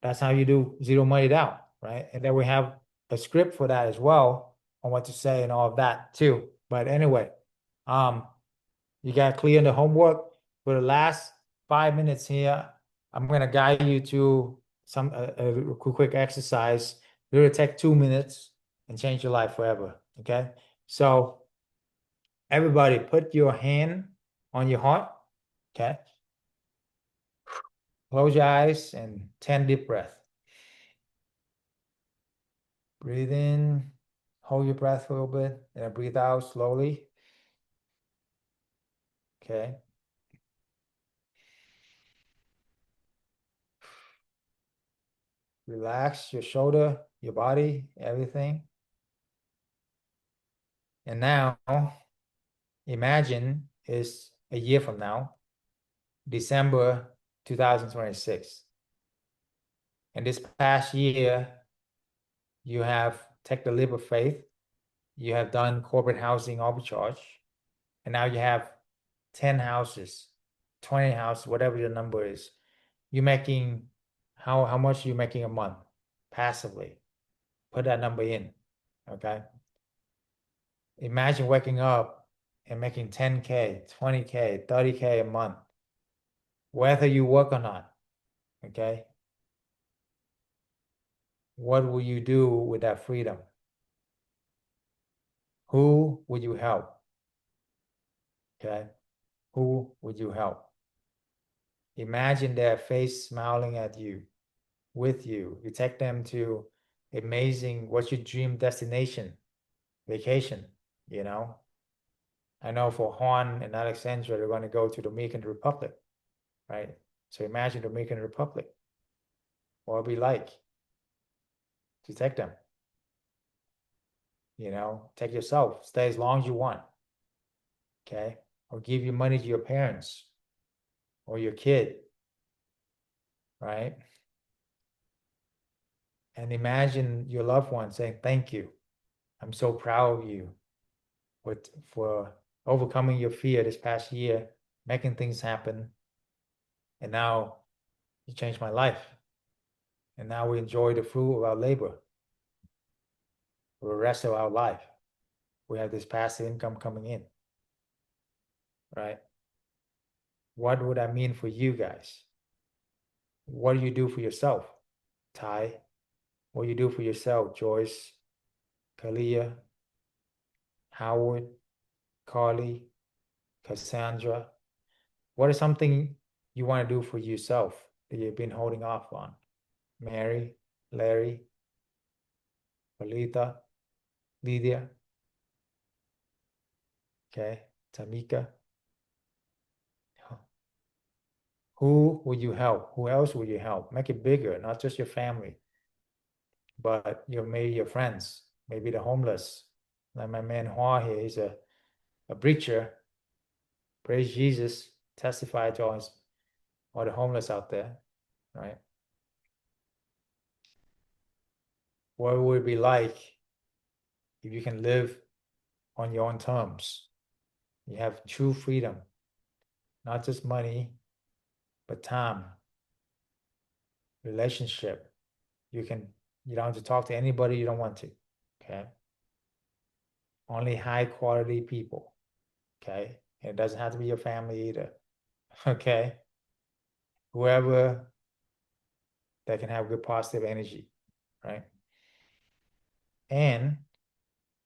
that's how you do zero money down, right? And then we have a script for that as well on what to say and all of that too. But anyway, you got clear the homework. For the last 5 minutes here, I'm gonna guide you to some a quick exercise. It will take 2 minutes and change your life forever. Okay, so everybody, put your hand on your heart. Okay, close your eyes and 10 deep breath. Breathe in, hold your breath for a little bit, and breathe out slowly. Okay. Relax your shoulder, your body, everything. And now, imagine it's a year from now, December 2026. And this past year, you have taken the leap of faith. You have done corporate housing arbitrage. And now you have 10 houses, 20 houses, whatever your number is. You're making, how much are you making a month passively? Put that number in, okay? Imagine waking up and making 10K, 20K, 30K a month, whether you work or not, okay? What will you do with that freedom? Who would you help? Okay? Who would you help? Imagine their face smiling at you, with you. You take them to amazing, what's your dream destination, vacation, you know? I know for Juan and Alexandra, they're going to go to the Dominican Republic, right? So imagine the Dominican Republic. What it'd be like to take them. You know, take yourself, stay as long as you want. Okay? Or give your money to your parents or your kid, right? And imagine your loved one saying, thank you. I'm so proud of you for overcoming your fear this past year, making things happen. And now You changed my life. And now we enjoy the fruit of our labor for the rest of our life. We have this passive income coming in, right? What would that mean for you guys? What do you do for yourself, Ty? What do you do for yourself, Joyce, Kalia, Howard, Carly, Cassandra? What is something you want to do for yourself that you've been holding off on? Mary, Larry, Polita, Lydia, okay, Tamika. Who would you help? Who else would you help? Make it bigger, not just your family, but maybe your friends, maybe the homeless. Like my man Hua here, he's a preacher. Praise Jesus, testify to all the homeless out there, right? What would it be like if you can live on your own terms? You have true freedom, not just money, but time, relationship. You don't have to talk to anybody you don't want to, okay? Only high quality people, okay? And it doesn't have to be your family either, okay? Whoever that can have good positive energy, right? And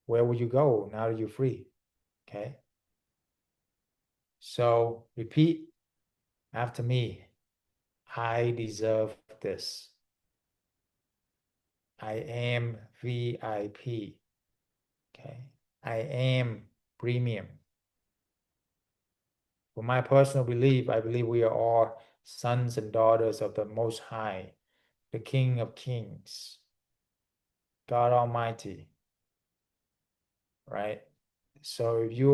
where will you go now that you're free, okay? So repeat after me. I deserve this. I am VIP. Okay. I am premium. For my personal belief, I believe we are all sons and daughters of the Most High, the King of Kings, God Almighty. Right? So if you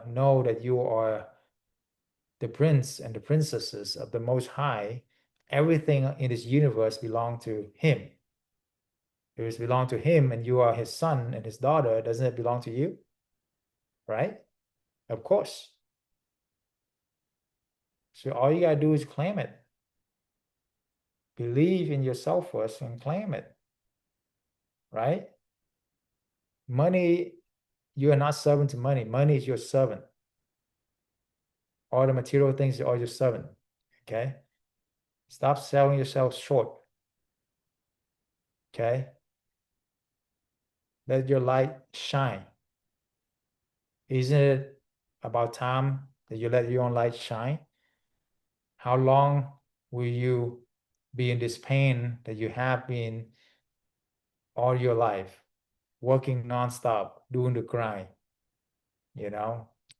know that you are the prince and the princesses of the Most High, everything in this universe belongs to Him. If it belongs to Him and you are His son and His daughter, doesn't it belong to you? Right? Of course. So all you gotta do is claim it. Believe in yourself first and claim it. Right? Money, you are not servant to money. Money is your servant. All the material things are your servant. Okay? Stop selling yourself short. Okay? Let your light shine. Isn't it about time that you let your own light shine? How long will you be in this pain that you have been all your life, working nonstop, doing the grind,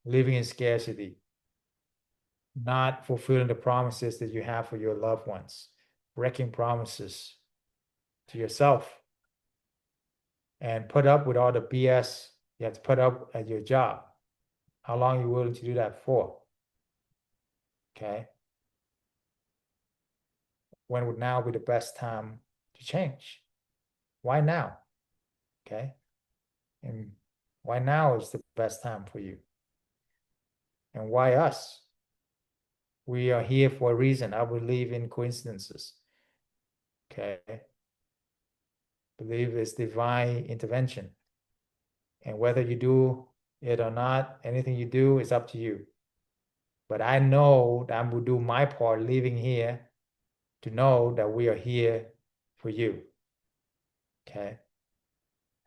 living in scarcity, not fulfilling the promises that you have for your loved ones, breaking promises to yourself, and put up with all the BS you have to put up at your job? How long are you willing to do that for? Okay. When would now be the best time to change? Why now? Okay. And why now is the best time for you? And why us? We are here for a reason. I believe in coincidences. Okay. Believe it's divine intervention. And whether you do it or not, anything you do is up to you. But I know that I will do my part living here to know that we are here for you. Okay.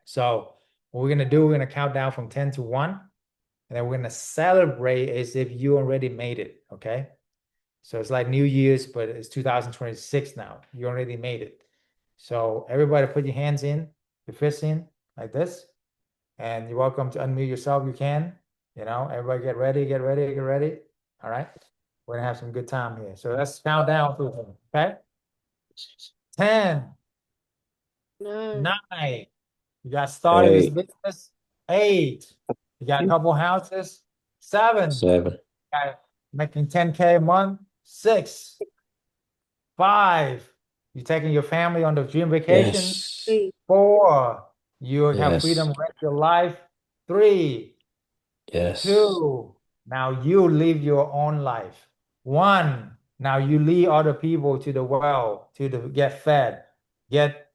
So what we're gonna do, we're gonna count down from 10 to 1, and then we're gonna celebrate as if you already made it. Okay. So it's like New Year's, but it's 2026 now. You already made it. So everybody put your hands in, your fists in like this. And you're welcome to unmute yourself. You can, everybody get ready, get ready, get ready. All right. We're gonna have some good time here. So let's count down through them. Okay. 10, 9. You got started this business. 8. You got a couple houses. 7. Got making 10K a month. 6. 5. You taking your family on the dream vacation. 4. You have freedom to rent your life. 3. 2. Now you live your own life. 1. Now you lead other people to the well, to the get fed, get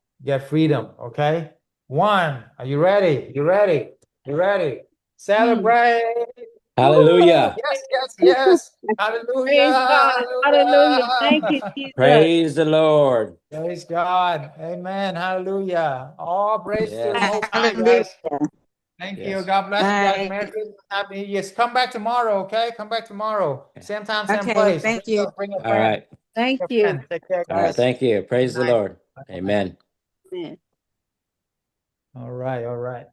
freedom. Okay. One. Are you ready? You ready? You ready? Celebrate.
Hallelujah.
Yes, yes, yes.
Praise
Hallelujah.
God. Hallelujah. Thank you, Jesus.
Praise the Lord.
Praise God. Amen. Hallelujah. All praise to the
Yes.
Most High,
Hallelujah.
guys. Thank you.
Yes.
God bless you guys.
Bye.
Merry Christmas. Happy New Year. Come back tomorrow, okay? Come back tomorrow. Same time, same
Okay,
place.
thank you.
Bring a
All
friend.
right.
Thank
Bring a
you.
friend. Take care,
All right.
guys.
Thank you. Praise the
Good night.
Lord. Amen.
Amen.
All right. All right.